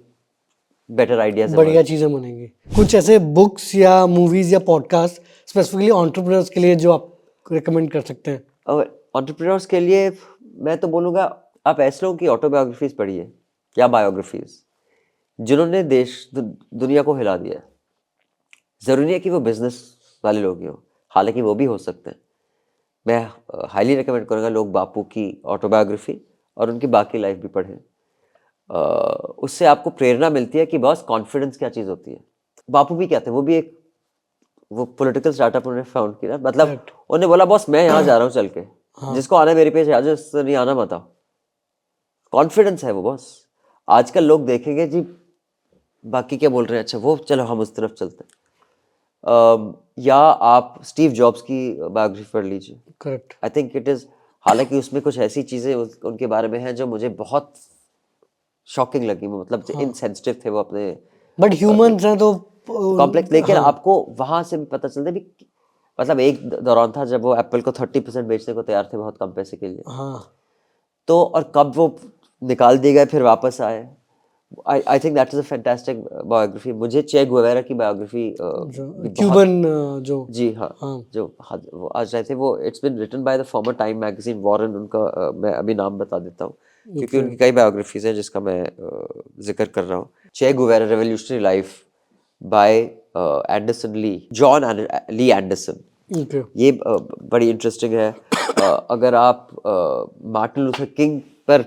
बेटर आइडियाज बढ़िया चीज़ें बनेंगी। कुछ ऐसे बुक्स या मूवीज या पॉडकास्ट स्पेसिफिकली एंटरप्रेन्योर्स के लिए जो आप रिकमेंड कर सकते हैं? और एंटरप्रेन्योर्स के लिए मैं तो बोलूँगा आप ऐसे लोगों की ऑटोबायोग्राफीज पढ़िए या बायोग्राफीज जिन्होंने दुनिया को हिला दिया है। ज़रूरी नहीं है कि वो बिजनेस वाले लोग ही हों, हालांकि वो भी हो सकते हैं। मैं हाईली रिकमेंड करूँगा लोग बापू की ऑटोबायोग्राफी और उनकी बाकी लाइफ भी पढ़ें। उससे आपको प्रेरणा मिलती है कि बॉस कॉन्फिडेंस क्या चीज़ होती है। बापू भी क्या थे, वो पॉलिटिकल स्टार्टअप उन्होंने फाउंड किया, मतलब Correct. उन्होंने बोला बॉस मैं यहाँ जा रहा हूँ चल के, हाँ जिसको आना है मेरे पेज आ जाओ, जिसको नहीं आना मत आओ। कॉन्फिडेंस है वो बॉस। आजकल लोग देखेंगे जी बाकी क्या बोल रहे हैं, अच्छा वो चलो हम उस तरफ चलते हैं। या आप स्टीव जॉब्स की बायोग्राफी पढ़ लीजिए। Correct. I think it is, हालांकि उसमें कुछ ऐसी चीज़ें उनके बारे में हैं जो मुझे बहुत शॉकिंग लगी। मतलब इनसेंसिटिव थे वो अपने बट ह्यूमंस हैं तो कॉम्प्लेक्स, लेकिन हाँ आपको वहां से भी पता चलता है भी। मतलब एक दौरान था जब वो एप्पल को 30% बेचने को तैयार थे बहुत कम पैसे के लिए। हाँ तो और कब वो निकाल दिए गए फिर वापस आए। आई think that is a fantastic biography. मुझे चे गुवेरा की बायोग्राफी जो भी बहुत, क्यूबन जो जी हाँ, हाँ वो आज रहे थे, वो it's been written by the former Time magazine Warren. उनका मैं अभी नाम बता देता हूँ क्योंकि ओके उनकी कई बायोग्राफीज हैं जिसका मैं जिक्र कर रहा हूँ। Che Guevara revolutionary life by Anderson Lee, Jon Lee Anderson. Okay ये बड़ी इंटरेस्टिंग है। अगर आप मार्टिन लूथर किंग पर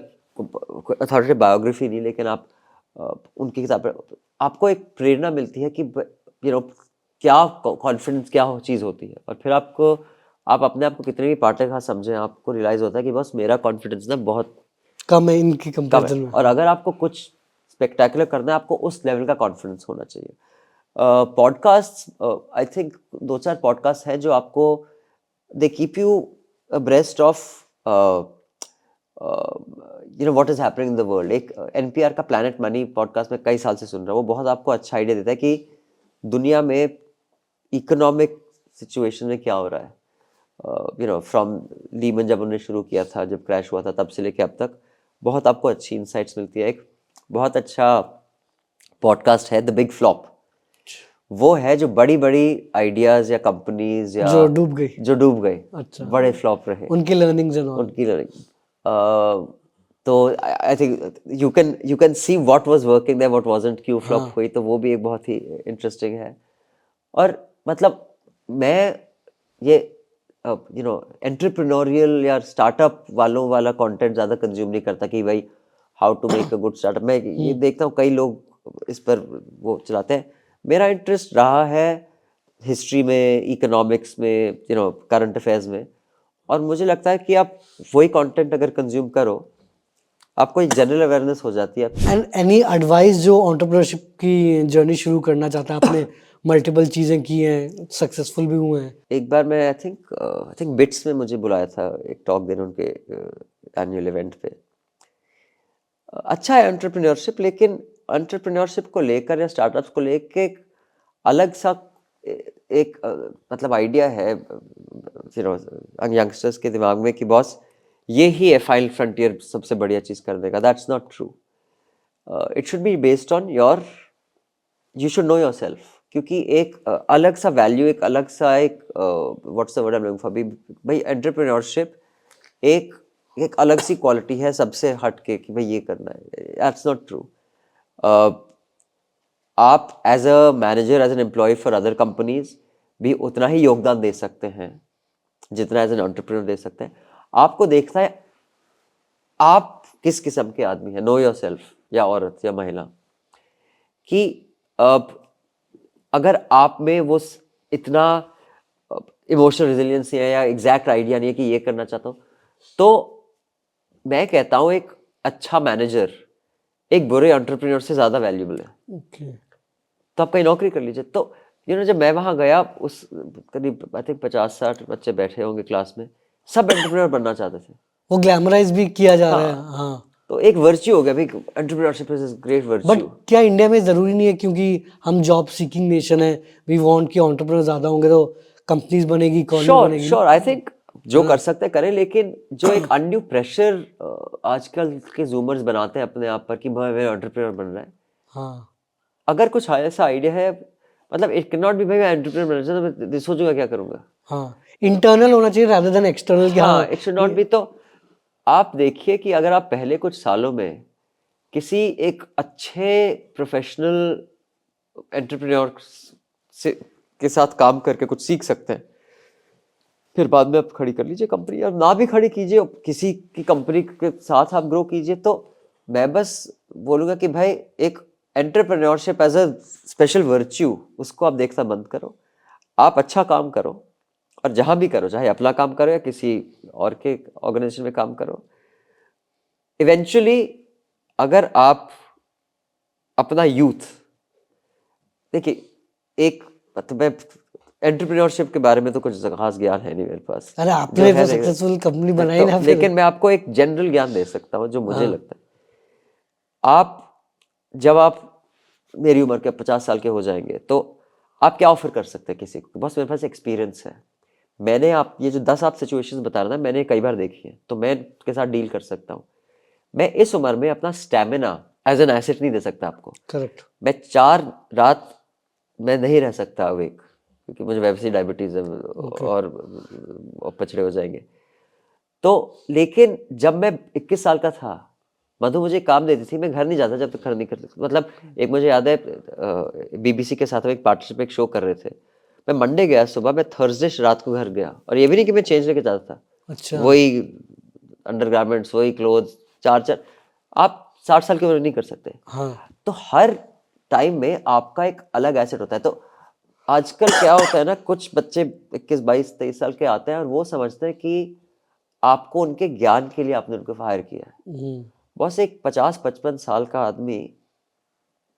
अथॉरिटी बायोग्राफी नहीं, लेकिन आप उनकी किताब पर आपको एक प्रेरणा मिलती है कि क्या कॉन्फिडेंस क्या चीज़ होती है। और फिर आप अपने आप को कितने भी पाटे खा समझें, आपको रियलाइज होता है कि बस मेरा कॉन्फिडेंस ना बहुत कम है इनकी कम है। कंपैरिजन में। और अगर आपको कुछ स्पेक्टेकुलर करना है, आपको उस लेवल का कॉन्फिडेंस होना चाहिए। पॉडकास्ट, आई थिंक 2-4 पॉडकास्ट है जो आपको they keep you abreast of what is happening in the world. एक एनपीआर का प्लैनेट मनी पॉडकास्ट में कई साल से सुन रहा हूँ, वो बहुत आपको अच्छा आइडिया देता है कि दुनिया में इकोनॉमिक सिचुएशन में क्या हो रहा है। फ्रॉम लीमन जब उन्होंने शुरू किया था, जब क्रैश हुआ था, तब से लेके अब तक बहुत आपको अच्छी इंसाइट्स मिलती है। एक बहुत अच्छा पॉडकास्ट है द बिग फ्लॉप। वो है जो बड़ी बड़ी आइडियाज या कंपनीज या जो डूब गई। जो डूब गए, अच्छा बड़े फ्लॉप रहे, उनकी लर्निंग्स एंड ऑल। उनकी लर्निंग। तो I think you can see what was working there, what wasn't, क्यों फ्लॉप हाँ हुई। तो वो भी एक बहुत ही इंटरेस्टिंग है। और मतलब मैं ये एंटरप्रेन्योरियल या स्टार्टअप वालों वाला कंटेंट ज़्यादा कंज्यूम नहीं करता कि भाई how to make a good startup. मैं ये देखता हूँ कई लोग इस पर वो चलाते हैं। मेरा इंटरेस्ट रहा है हिस्ट्री में, इकोनॉमिक्स में, करंट अफेयर्स में। और मुझे लगता है कि आप वही कंटेंट अगर कंज्यूम करो, आपको एक जनरल अवेयरनेस हो जाती है। एंड एनी एडवाइस जो एंटरप्रेन्योरशिप की जर्नी शुरू करना चाहता है, आपने मल्टीपल चीज़ें की हैं, सक्सेसफुल भी हुए हैं। एक बार मैं आई थिंक बिट्स में मुझे बुलाया था एक टॉक देने उनके एनुअल इवेंट पे। अच्छा है एंटरप्रेन्योरशिप, लेकिन एंटरप्रेन्योरशिप को लेकर या स्टार्टअप्स को लेकर एक अलग सा एक मतलब आइडिया है यंगस्टर्स के दिमाग में कि बॉस ये ही है फाइनल फ्रंटियर सबसे बढ़िया चीज कर देगा. That's not true. It should be based on your, you should know your self. क्योंकि एक अलग सा वैल्यू, एक अलग सा एक what's the word I am looking for, भाई एंटरप्रेन्योरशिप एक एक अलग सी क्वालिटी है सबसे हट के कि भाई ये करना है. That's not true. आप as a manager, as an employ for other companies भी उतना ही योगदान दे सकते हैं जितना एज एन एंटरप्रेन्योर दे सकते हैं. आपको देखना है आप किस किस्म के आदमी हैं. नो योर सेल्फ, या औरत या महिला, कि अगर आप में वो इतना इमोशनल रेजिलियंस है या एग्जैक्ट आइडिया नहीं है कि ये करना चाहता हूँ, तो मैं कहता हूँ एक अच्छा मैनेजर एक बुरे एंटरप्रेन्योर से ज्यादा वैल्यूबल है. ओके. तो आप कहीं नौकरी कर लीजिए. तो जब मैं वहां गया, उस करीब आई थिंक 50-60 बच्चे बैठे होंगे क्लास में, सब एंटरप्रेन्योर बनना चाहते थे. वो ग्लैमराइज भी किया जा रहा है. हाँ. हाँ. तो एक वर्च्यू हो गया भाई, entrepreneurship is great but virtue. क्या इंडिया में जरूरी नहीं है, क्योंकि हम जॉब सीकिंग नेशन है, वी वांट कि एंटरप्रेन्योर ज्यादा होंगे तो कंपनीज बनेगी, इकोनॉमी श्योर बनेगी. श्योर, आई थिंक जो कर सकते हैं करें, लेकिन जो एक अनड्यू प्रेशर आजकल के जूमर्स बनाते हैं अपने आप पर कि भाई मैं एंटरप्रेन्योर बन रहा है. हाँ. अगर कुछ ऐसा आइडिया है, मतलब इट कैन नॉट बी भाई मैं एंटरप्रेन्योर बनना चाहता हूं, तो मैं सोचूंगा क्या करूंगा. हाँ. इंटरनल होना चाहिए rather than एक्सटर्नल. कि हाँ, हाँ इट शुड नॉट बी. तो आप देखिए कि अगर आप पहले कुछ सालों में किसी एक अच्छे प्रोफेशनल एंटरप्रेन्योर से के साथ काम करके कुछ सीख सकते हैं, फिर बाद में आप खड़ी कर लीजिए कंपनी, और ना भी खड़ी कीजिए, किसी की कंपनी के साथ आप ग्रो कीजिए. तो मैं बस बोलूँगा कि भाई एक entrepreneurship as a special virtue, उसको आप देखना बंद करो. आप अच्छा काम करो, और जहाँ भी करो, चाहे अपना काम करो या किसी और के ऑर्गेनाइजेशन में काम करो, इवेंचुअली अगर आप अपना यूथ, देखिए एक मतलब मैं एंटरप्रेन्योरशिप के बारे में तो कुछ खास ज्ञान है नहीं मेरे पास. अरे जो आपने है तो नहीं, सक्सेसफुल कंपनी बनाई तो ना फिर. लेकिन मैं आपको एक जनरल ज्ञान दे सकता हूँ जो मुझे हाँ. लगता है. आप जब आप मेरी उम्र के 50 साल के हो जाएंगे, तो आप क्या ऑफर कर सकते हैं किसी को? बस मेरे पास एक्सपीरियंस है. मैंने आप ये जो 10 आप सिचुएशंस बता रहे हैं ना, मैंने कई बार देखी है, तो मैं के साथ डील कर सकता हूँ. मैं इस उम्र में अपना स्टैमिना एज एन एसेट नहीं दे सकता आपको. करेक्ट. मैं 4 रात मैं नहीं रह सकता अवेक, क्योंकि मुझे वैसे ही डायबिटीज है और पचड़े हो जाएंगे. तो लेकिन जब मैं 21 साल का था, मधु मुझे काम देती थी, मैं घर नहीं जाता जब तक खड़ा नहीं कर सकता. मतलब एक मुझे याद है, बीबीसी के साथ हम एक पार्टनरशिप एक शो कर रहे थे. मैं मंडे गया सुबह, मैं थर्सडे रात को घर गया, और ये भी नहीं कि मैं चेंज लेके जाता था. अच्छा. वही अंडरगारमेंट्स, वही क्लोथ्स, 4 आप 60 साल की उम्र नहीं कर सकते. हाँ. तो हर टाइम में आपका एक अलग एसेट होता है. तो आजकल क्या होता है ना, कुछ बच्चे 21, 22, 23 साल के आते हैं और वो समझते हैं कि आपको उनके ज्ञान के लिए आपने उनको हायर किया है. बस एक 50-55 साल का आदमी,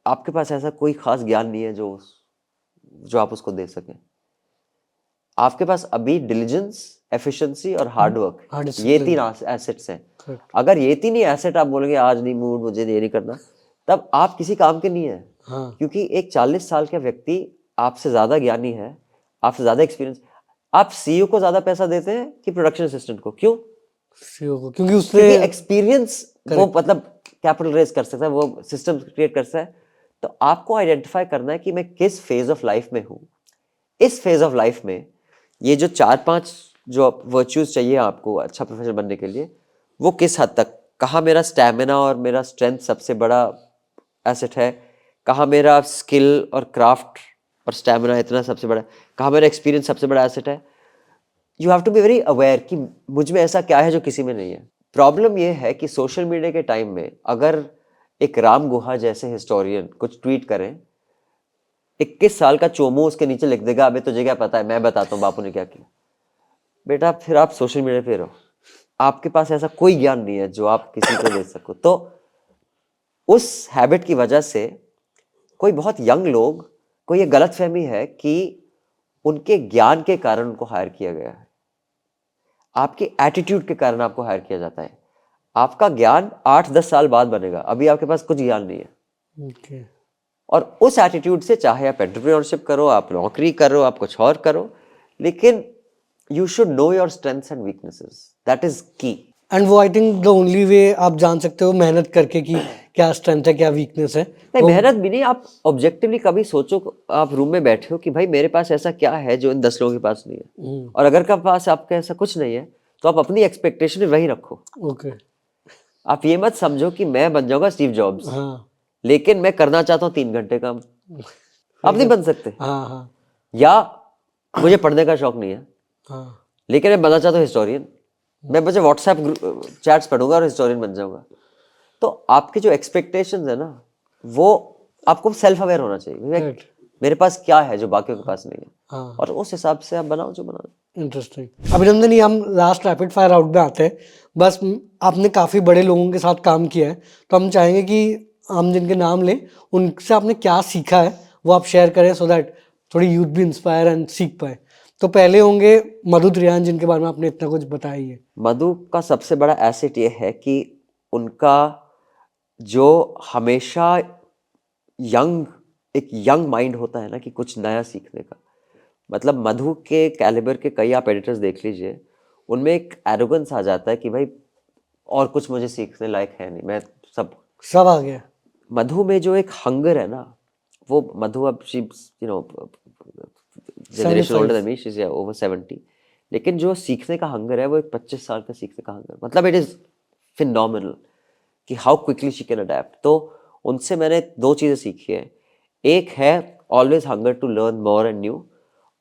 आपके पास ऐसा कोई खास ज्ञान नहीं है जो आप उसको दे सकें. आपके पास अभी डिलीजेंस, एफिशिएंसी और हार्डवर्क, ये 3 एसेट्स हैं. करेक्ट. अगर ये 3 ही एसेट आप बोलेंगे आज नहीं मूड, मुझे ये नहीं करना, तब आप किसी काम के नहीं है. हाँ. क्योंकि एक 40 साल का व्यक्ति आपसे ज्यादा ज्ञानी है, आपसे ज्यादा एक्सपीरियंस. आप सीईओ को ज्यादा पैसा देते हैं कि प्रोडक्शन असिस्टेंट को? क्यों? सीईओ को, क्योंकि उसने क्योंकि एक्सपीरियंस वो मतलब कैपिटल रेज कर सकता है, वो सिस्टम क्रिएट कर सकता है. तो आपको आइडेंटिफाई करना है कि मैं किस फेज ऑफ लाइफ में हूँ. इस फेज ऑफ लाइफ में ये जो 4-5 जो वर्च्यूज चाहिए आपको अच्छा प्रोफेशनल बनने के लिए, वो किस हद तक, कहाँ मेरा स्टैमिना और मेरा स्ट्रेंथ सबसे बड़ा एसेट है, कहाँ मेरा स्किल और क्राफ्ट और स्टैमिना इतना सबसे बड़ा, कहाँ मेरा एक्सपीरियंस सबसे बड़ा एसेट है. You have to be very aware कि मुझ में ऐसा क्या है जो किसी में नहीं है. प्रॉब्लम ये है कि सोशल मीडिया के टाइम में अगर एक राम गुहा जैसे हिस्टोरियन कुछ ट्वीट करें, 21 साल का चोमू उसके नीचे लिख देगा, अबे तुझे क्या पता है, मैं बताता हूँ बापू ने क्या किया. बेटा फिर आप सोशल मीडिया पे रहो, आपके पास ऐसा कोई ज्ञान नहीं है जो आप किसी को दे सको. तो उस हैबिट की वजह से कोई बहुत यंग लोग को ये गलत फहमी है कि उनके ज्ञान के कारण उनको हायर किया गया है. आपके एटीट्यूड के कारण आपको हायर किया जाता है. आपका ज्ञान 8-10 साल बाद बनेगा, अभी आपके पास कुछ ज्ञान नहीं है. okay. और उस एटीट्यूड से चाहे आप एंटरप्रेन्योरशिप करो, आप नौकरी करो, आप कुछ और करो, लेकिन you should know your strengths and weaknesses. That is की. एंड वो I think the only way आप जान सकते हो मेहनत करके कि क्या स्ट्रेंथ है क्या वीकनेस है। नहीं, वो मेहनत भी नहीं, आप ऑब्जेक्टिवली कभी सोचो, आप रूम में बैठे हो कि भाई मेरे पास ऐसा क्या है जो इन 10 लोगों के पास नहीं है, और अगर का पास आपके ऐसा कुछ नहीं है तो आप अपनी एक्सपेक्टेशन वही रखो। ओके। आप ये मत समझो कि मैं बन जाऊंगा स्टीव जॉब्स, हाँ लेकिन मैं करना चाहता हूँ 3 घंटे काम, आप नहीं बन सकते। हाँ हाँ या मुझे पढ़ने का शौक नहीं है, हाँ लेकिन मैं बनना चाहता हूँ हिस्टोरियन, मैं बच्चे व्हाट्सएप चैट्स पढ़ूंगा और हिस्टोरियन बन जाऊंगा। तो आपके जो एक्सपेक्टेशंस है ना, वो आपको सेल्फ अवेयर होना चाहिए, Right. मेरे पास क्या है जो बाकियों के पास नहीं है, हाँ और उस हिसाब से आप बनाओ जो बनाओ। इंटरेस्टिंग। अभिनंदन, ये हम लास्ट रैपिड फायर राउंड में आते हैं। बस आपने काफ़ी बड़े लोगों के साथ काम किया है, तो हम चाहेंगे कि हम जिनके नाम लें उनसे आपने क्या सीखा है वो आप शेयर करें, सो दैट थोड़ी यूथ भी इंस्पायर एंड सीख पाए। तो पहले होंगे मधु त्रियान, जिनके बारे में आपने इतना कुछ बताया ही है। मधु का सबसे बड़ा एसेट ये है कि उनका जो हमेशा एक यंग माइंड होता है ना, कि कुछ नया सीखने का, मतलब मधु के कैलिबर के कई आप एडिटर्स देख लीजिए, उनमें एक एरोगेंस आ जाता है कि भाई और कुछ मुझे सीखने लायक है नहीं, मैं सब। सब आ गया। मधु में जो एक हंगर है ना, वो मधु अब she you know generation older 75। Than me, she is over 70, लेकिन जो सीखने का हंगर है वो एक 25 साल का सीखने का हंगर, मतलब इट इज फिनोमिनल कि how quickly she can adapt. तो उनसे मैंने 2 चीज़ें सीखी है, एक है always hunger to learn more and new,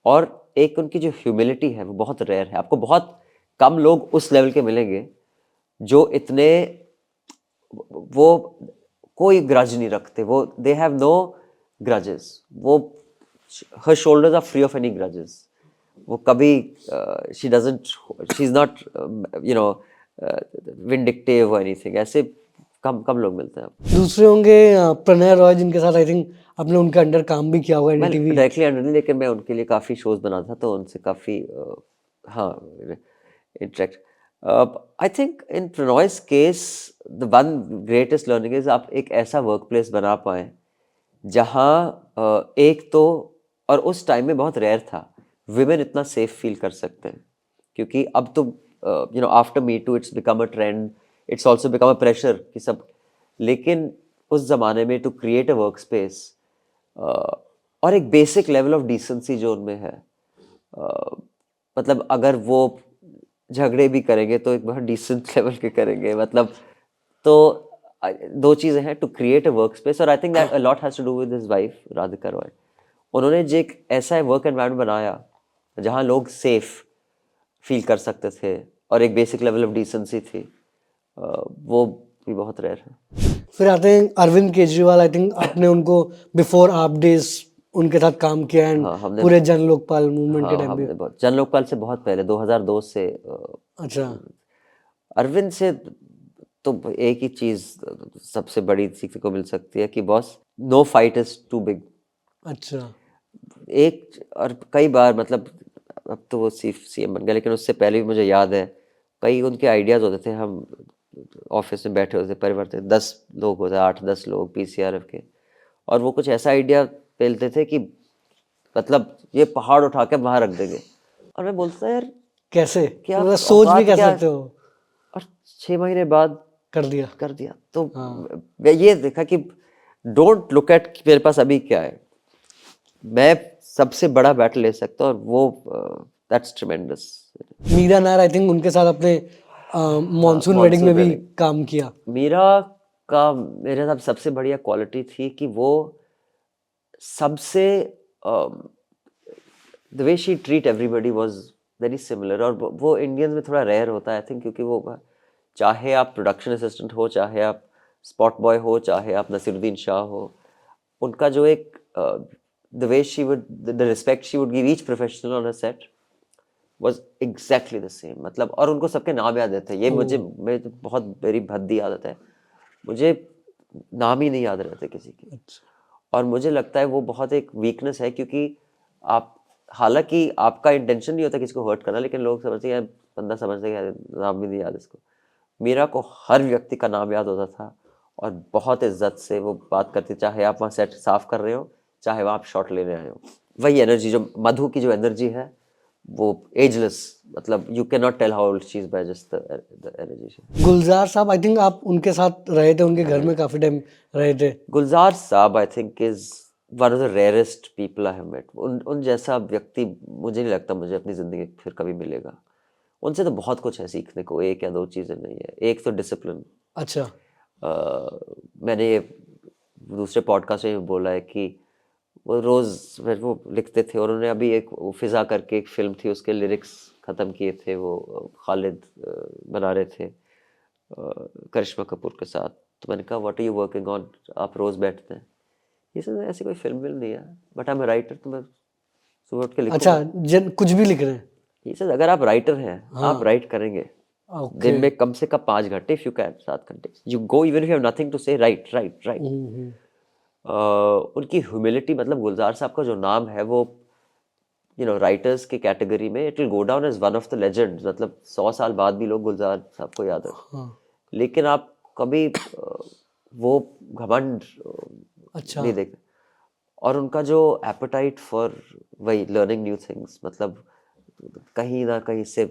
और एक उनकी जो ह्यूमिलिटी है वो बहुत रेयर है। आपको बहुत कम लोग उस लेवल के मिलेंगे जो इतने, वो कोई ग्रज नहीं रखते, वो दे हैव नो ग्रजेस, वो her shoulders are free of any grudges, वो कभी she doesn't, she is not you know vindictive और एनीथिंग, ऐसे कम कम लोग मिलते हैं आपको। दूसरे होंगे प्रणय रॉय, जिनके साथ आई थिंक आपने उनके अंडर काम भी किया होगा मैं एनडीटीवी। डायरेक्टली अंडर नहीं, लेकिन मैं उनके लिए काफ़ी शोज बनाता था, तो उनसे काफ़ी हाँ interact. I think in Prannoy's case the one greatest learning is आप एक ऐसा वर्क प्लेस बना पाए जहाँ एक तो, और उस टाइम में बहुत रेयर था, विमेन इतना सेफ फील कर सकते हैं, क्योंकि अब तो after me too it's become a trend, it's also become a pressure कि सब, लेकिन उस जमाने में to create a work space और एक बेसिक लेवल ऑफ डिसेंसी जो उनमें है, मतलब अगर वो झगड़े भी करेंगे तो एक बहुत डिसेंट लेवल के करेंगे, मतलब तो 2 चीज़ें हैं, to create a work space, और I think that a lot has to do with his wife Radhika Roy. उन्होंने जो एक ऐसा वर्क एनवायरनमेंट बनाया जहाँ लोग सेफ फील कर सकते थे और एक बेसिक लेवल ऑफ डिसेंसी थी, वो भी बहुत रेयर है। फिर आते हैं अरविंद केजरीवाल। आई थिंक आपने उनको बिफोर आप डेज उनके साथ काम किया, एंड हाँ हमने, पूरे जन लोकपाल मूवमेंट के हाँ टाइम पे। हमने बहुत, जन लोकपाल से बहुत पहले 2002 से अच्छा। अरविंद से तो एक ही चीज सबसे बड़ी सीखने को मिल सकती है कि boss, no fight is too big. अच्छा। एक और कई बार, मतलब अब तो वो सीएम बन गया, लेकिन उससे पहले भी मुझे याद है कई उनके आइडियाज होते थे, हम ऑफिस में बैठे होते थे, परिवर्तन 10 लोग होते, 8-10 लोग पीसीआरएफ के, और वो कुछ ऐसा आइडिया पेलते थे कि मतलब ये पहाड़ उठा के वहां रख देंगे, और मैं बोलता यार कैसे क्या मतलब सोच भी औकात कह क्या है? सकते हो। और 6 महीने बाद कर दिया। कर दिया। तो हाँ मैं ये देखा कि डोंट लुक एट मेरे पास अभी क्या है, मैं सबसे बड़ा बैटल ले सकता हूँ, और वो that's tremendous. Mira Nair, I think उनके साथ आपने मॉनसून वेडिंग में मॉनसून भी वेडिंग, काम किया। मीरा का मेरे हिसाब से सबसे बढ़िया क्वालिटी थी कि वो सबसे the way she treat everybody was very similar, और वो इंडियंस में थोड़ा रेयर होता है आई थिंक, क्योंकि वो चाहे आप प्रोडक्शन असिस्टेंट हो, चाहे आप स्पॉट बॉय हो, चाहे आप नसीरुद्दीन शाह हो, उनका जो एक the way she would, the respect she would give each professional on a set was exactly the same, मतलब, और उनको सबके नाम याद रहते हैं, ये मुझे, ओह। मेरी तो बहुत मेरी भद्दी आदत है, मुझे नाम ही नहीं याद रहते किसी के, अच्छा। और मुझे लगता है वो बहुत एक वीकनेस है, क्योंकि आप, हालांकि आपका इंटेंशन नहीं होता किसी को हर्ट करना, लेकिन लोग समझते हैं यार, बंदा समझते हैं यार नाम भी नहीं याद इसको। मीरा को हर व्यक्ति का नाम याद होता था, और बहुत इज्जत से वो बात करती, चाहे आप वहाँ सेट साफ कर रहे हो, चाहे वहाँ आप शॉट लेने आए हो। वही एनर्जी जो मधु की जो एनर्जी है, वो एजलेस, मतलब you can not tell how old she is by just the energy. Gulzar साहब, आई थिंक आप उनके साथ रहे थे, उनके घर में काफी टाइम रहे थे। गुलजार साहब I think is one of the rarest people I have met. उन जैसा व्यक्ति मुझे नहीं लगता मुझे अपनी ज़िंदगी में फिर कभी मिलेगा। उनसे तो बहुत कुछ है सीखने को, एक या दो चीज़ें नहीं है। एक तो डिसिप्लिन। अच्छा। मैंने ये दूसरे पॉडकास्ट में भी बोला है कि वो रोज़ फिर वो लिखते थे, और उन्होंने अभी एक फिज़ा करके एक फिल्म थी, उसके लिरिक्स ख़त्म किए थे, वो खालिद बना रहे थे करिश्मा कपूर के साथ। तो मैंने कहा what are you working on, आप रोज़ बैठते हैं। ये सब ऐसी कोई फिल्म नहीं है, बट आई एम राइटर, तो मैं सुबह उठ के लिखूंगा। अच्छा, कुछ भी लिख रहे हैं। ये सब अगर आप राइटर हैं, आप राइट करेंगे ओके। दिन में कम से कम 5 घंटे, इफ यू कैन 7 घंटे, you go even if you have nothing to say, right right right. उनकी ह्यूमिलिटी, मतलब गुलजार साहब का जो नाम है वो राइटर्स की कैटेगरी में it will go down as one of the legends. मतलब 100 साल बाद भी लोग गुलजार साहब को याद है। लेकिन आप कभी वो घमंड अच्छा। नहीं देखते। और उनका जो एपेटाइट फॉर वही लर्निंग न्यू थिंग्स, मतलब कहीं ना कहीं से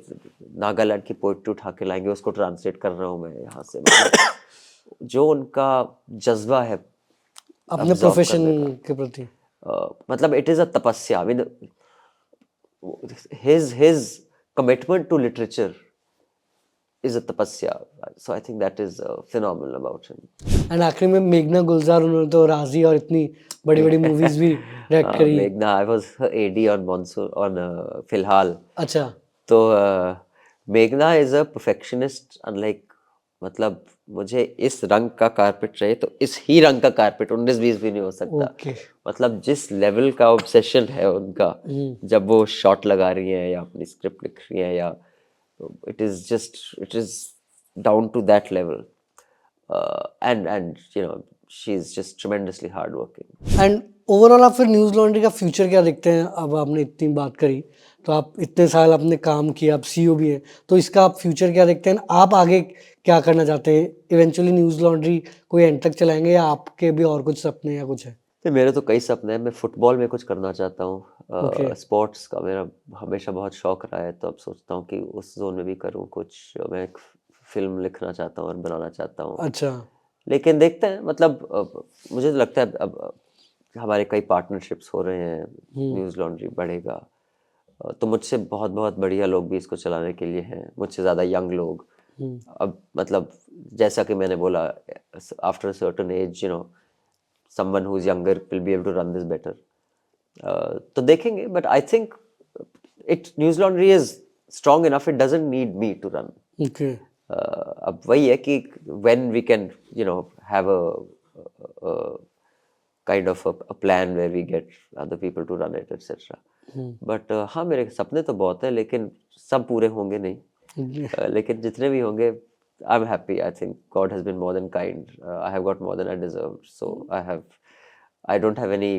नागालैंड की पोइट्री उठा के लाएंगे, उसको ट्रांसलेट कर रहा हूँ मैं यहाँ से। मतलब जो उनका जज्बा है अपने absorb प्रोफेशन करने का, के प्रति। मतलब इट इज अ तपस्या। I mean his commitment to literature is a tapasya. So I think that is phenomenal about him. And आखिरी में मेघना गुलजार, उन्होंने तो राजी और इतनी बड़ी बड़ी मूवीज भी डायरेक्ट करी। मेघना, I was her AD on Monsoon on फिलहाल। अच्छा। तो मेघना इज अ परफेक्शनिस्ट, अनलाइक, मतलब मुझे इस रंग का कारपेट चाहिए तो इस ही रंग का कारपेट 19-20 भी नहीं हो सकता। ओके। मतलब जिस लेवल का ऑब्सेशन है उनका, जब वो शॉट लगा रही हैं या अपनी स्क्रिप्ट लिख रही हैं, या it is down to that level. And she is just tremendously hard working. And overall आप फिर न्यूज़ लॉन्ड्री का फ्यूचर क्या देखते हैं? अब आपने इतनी बात करी, तो आप इतने साल आपने काम किया, आप सीईओ भी हैं, तो इसका आप फ्यूचर क्या देखते हैं? आप आगे क्या करना चाहते हैं? इवेंचुअली न्यूज़ लॉन्ड्री कोई एंड तक चलाएंगे, या आपके भी और कुछ सपने या कुछ है? तो मेरे तो कई सपने हैं। मैं फुटबॉल में कुछ करना चाहता हूँ। Okay. स्पोर्ट्स का मेरा हमेशा बहुत शौक रहा है, तो अब सोचता हूँ कि उस जोन में भी करूँ कुछ। मैं एक फिल्म लिखना चाहता हूँ और बनाना चाहता हूँ। अच्छा। लेकिन देखते हैं, मतलब मुझे तो लगता है अब हमारे कई पार्टनरशिप्स हो रहे हैं, न्यूज़ लॉन्ड्री बढ़ेगा। तो मुझसे बहुत बहुत बढ़िया लोग भी इसको चलाने के लिए हैं, मुझसे ज़्यादा यंग लोग। अब मतलब जैसा कि मैंने बोला, after a certain age someone who's younger will be able to run this better. तो देखेंगे, but I think News Laundry is strong enough, it doesn't need me to run. Okay. अब वही है कि when we can have a kind of a plan where we get other people to run it, etc. But हाँ, मेरे सपने तो बहुत है, लेकिन सब पूरे होंगे नहीं। लेकिन जितने भी होंगे, I'm happy. I think God has been more than kind. I have got more than I deserved. So I don't have any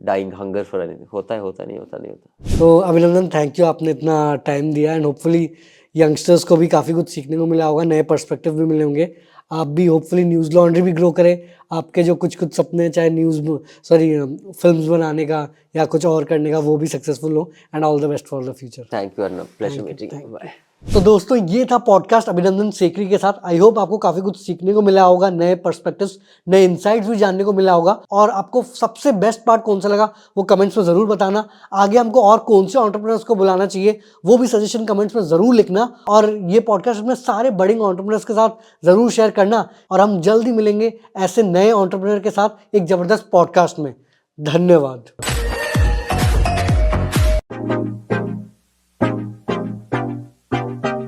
dying hunger for anything. होता है, होता नहीं होता। तो अभिनंदन, थैंक यू, आपने इतना टाइम दिया, एंड होपफुली यंगस्टर्स को भी काफ़ी कुछ सीखने को मिला होगा, नए पर्सपेक्टिव भी मिले होंगे। आप भी होपफुली न्यूज़ लॉन्ड्री भी ग्रो करें, आपके जो कुछ सपने, चाहे फिल्म्स बनाने का या कुछ और करने का, वो भी सक्सेसफुल हो, and all the best for the future. Thank you Arnab, pleasure meeting you. Bye. तो दोस्तों, ये था पॉडकास्ट अभिनंदन सेकरी के साथ। आई होप आपको काफी कुछ सीखने को मिला होगा, नए पर्सपेक्टिव्स, नए इनसाइट्स भी जानने को मिला होगा। और आपको सबसे बेस्ट पार्ट कौन सा लगा, वो कमेंट्स में जरूर बताना। आगे हमको और कौन से एंटरप्रेन्योर्स को बुलाना चाहिए, वो भी सजेशन कमेंट्स में जरूर लिखना। और ये पॉडकास्ट अपने सारे बडिंग एंटरप्रेन्योर्स के साथ जरूर शेयर करना। और हम जल्द ही मिलेंगे ऐसे नए एंटरप्रेन्योर के साथ एक जबरदस्त पॉडकास्ट में। धन्यवाद।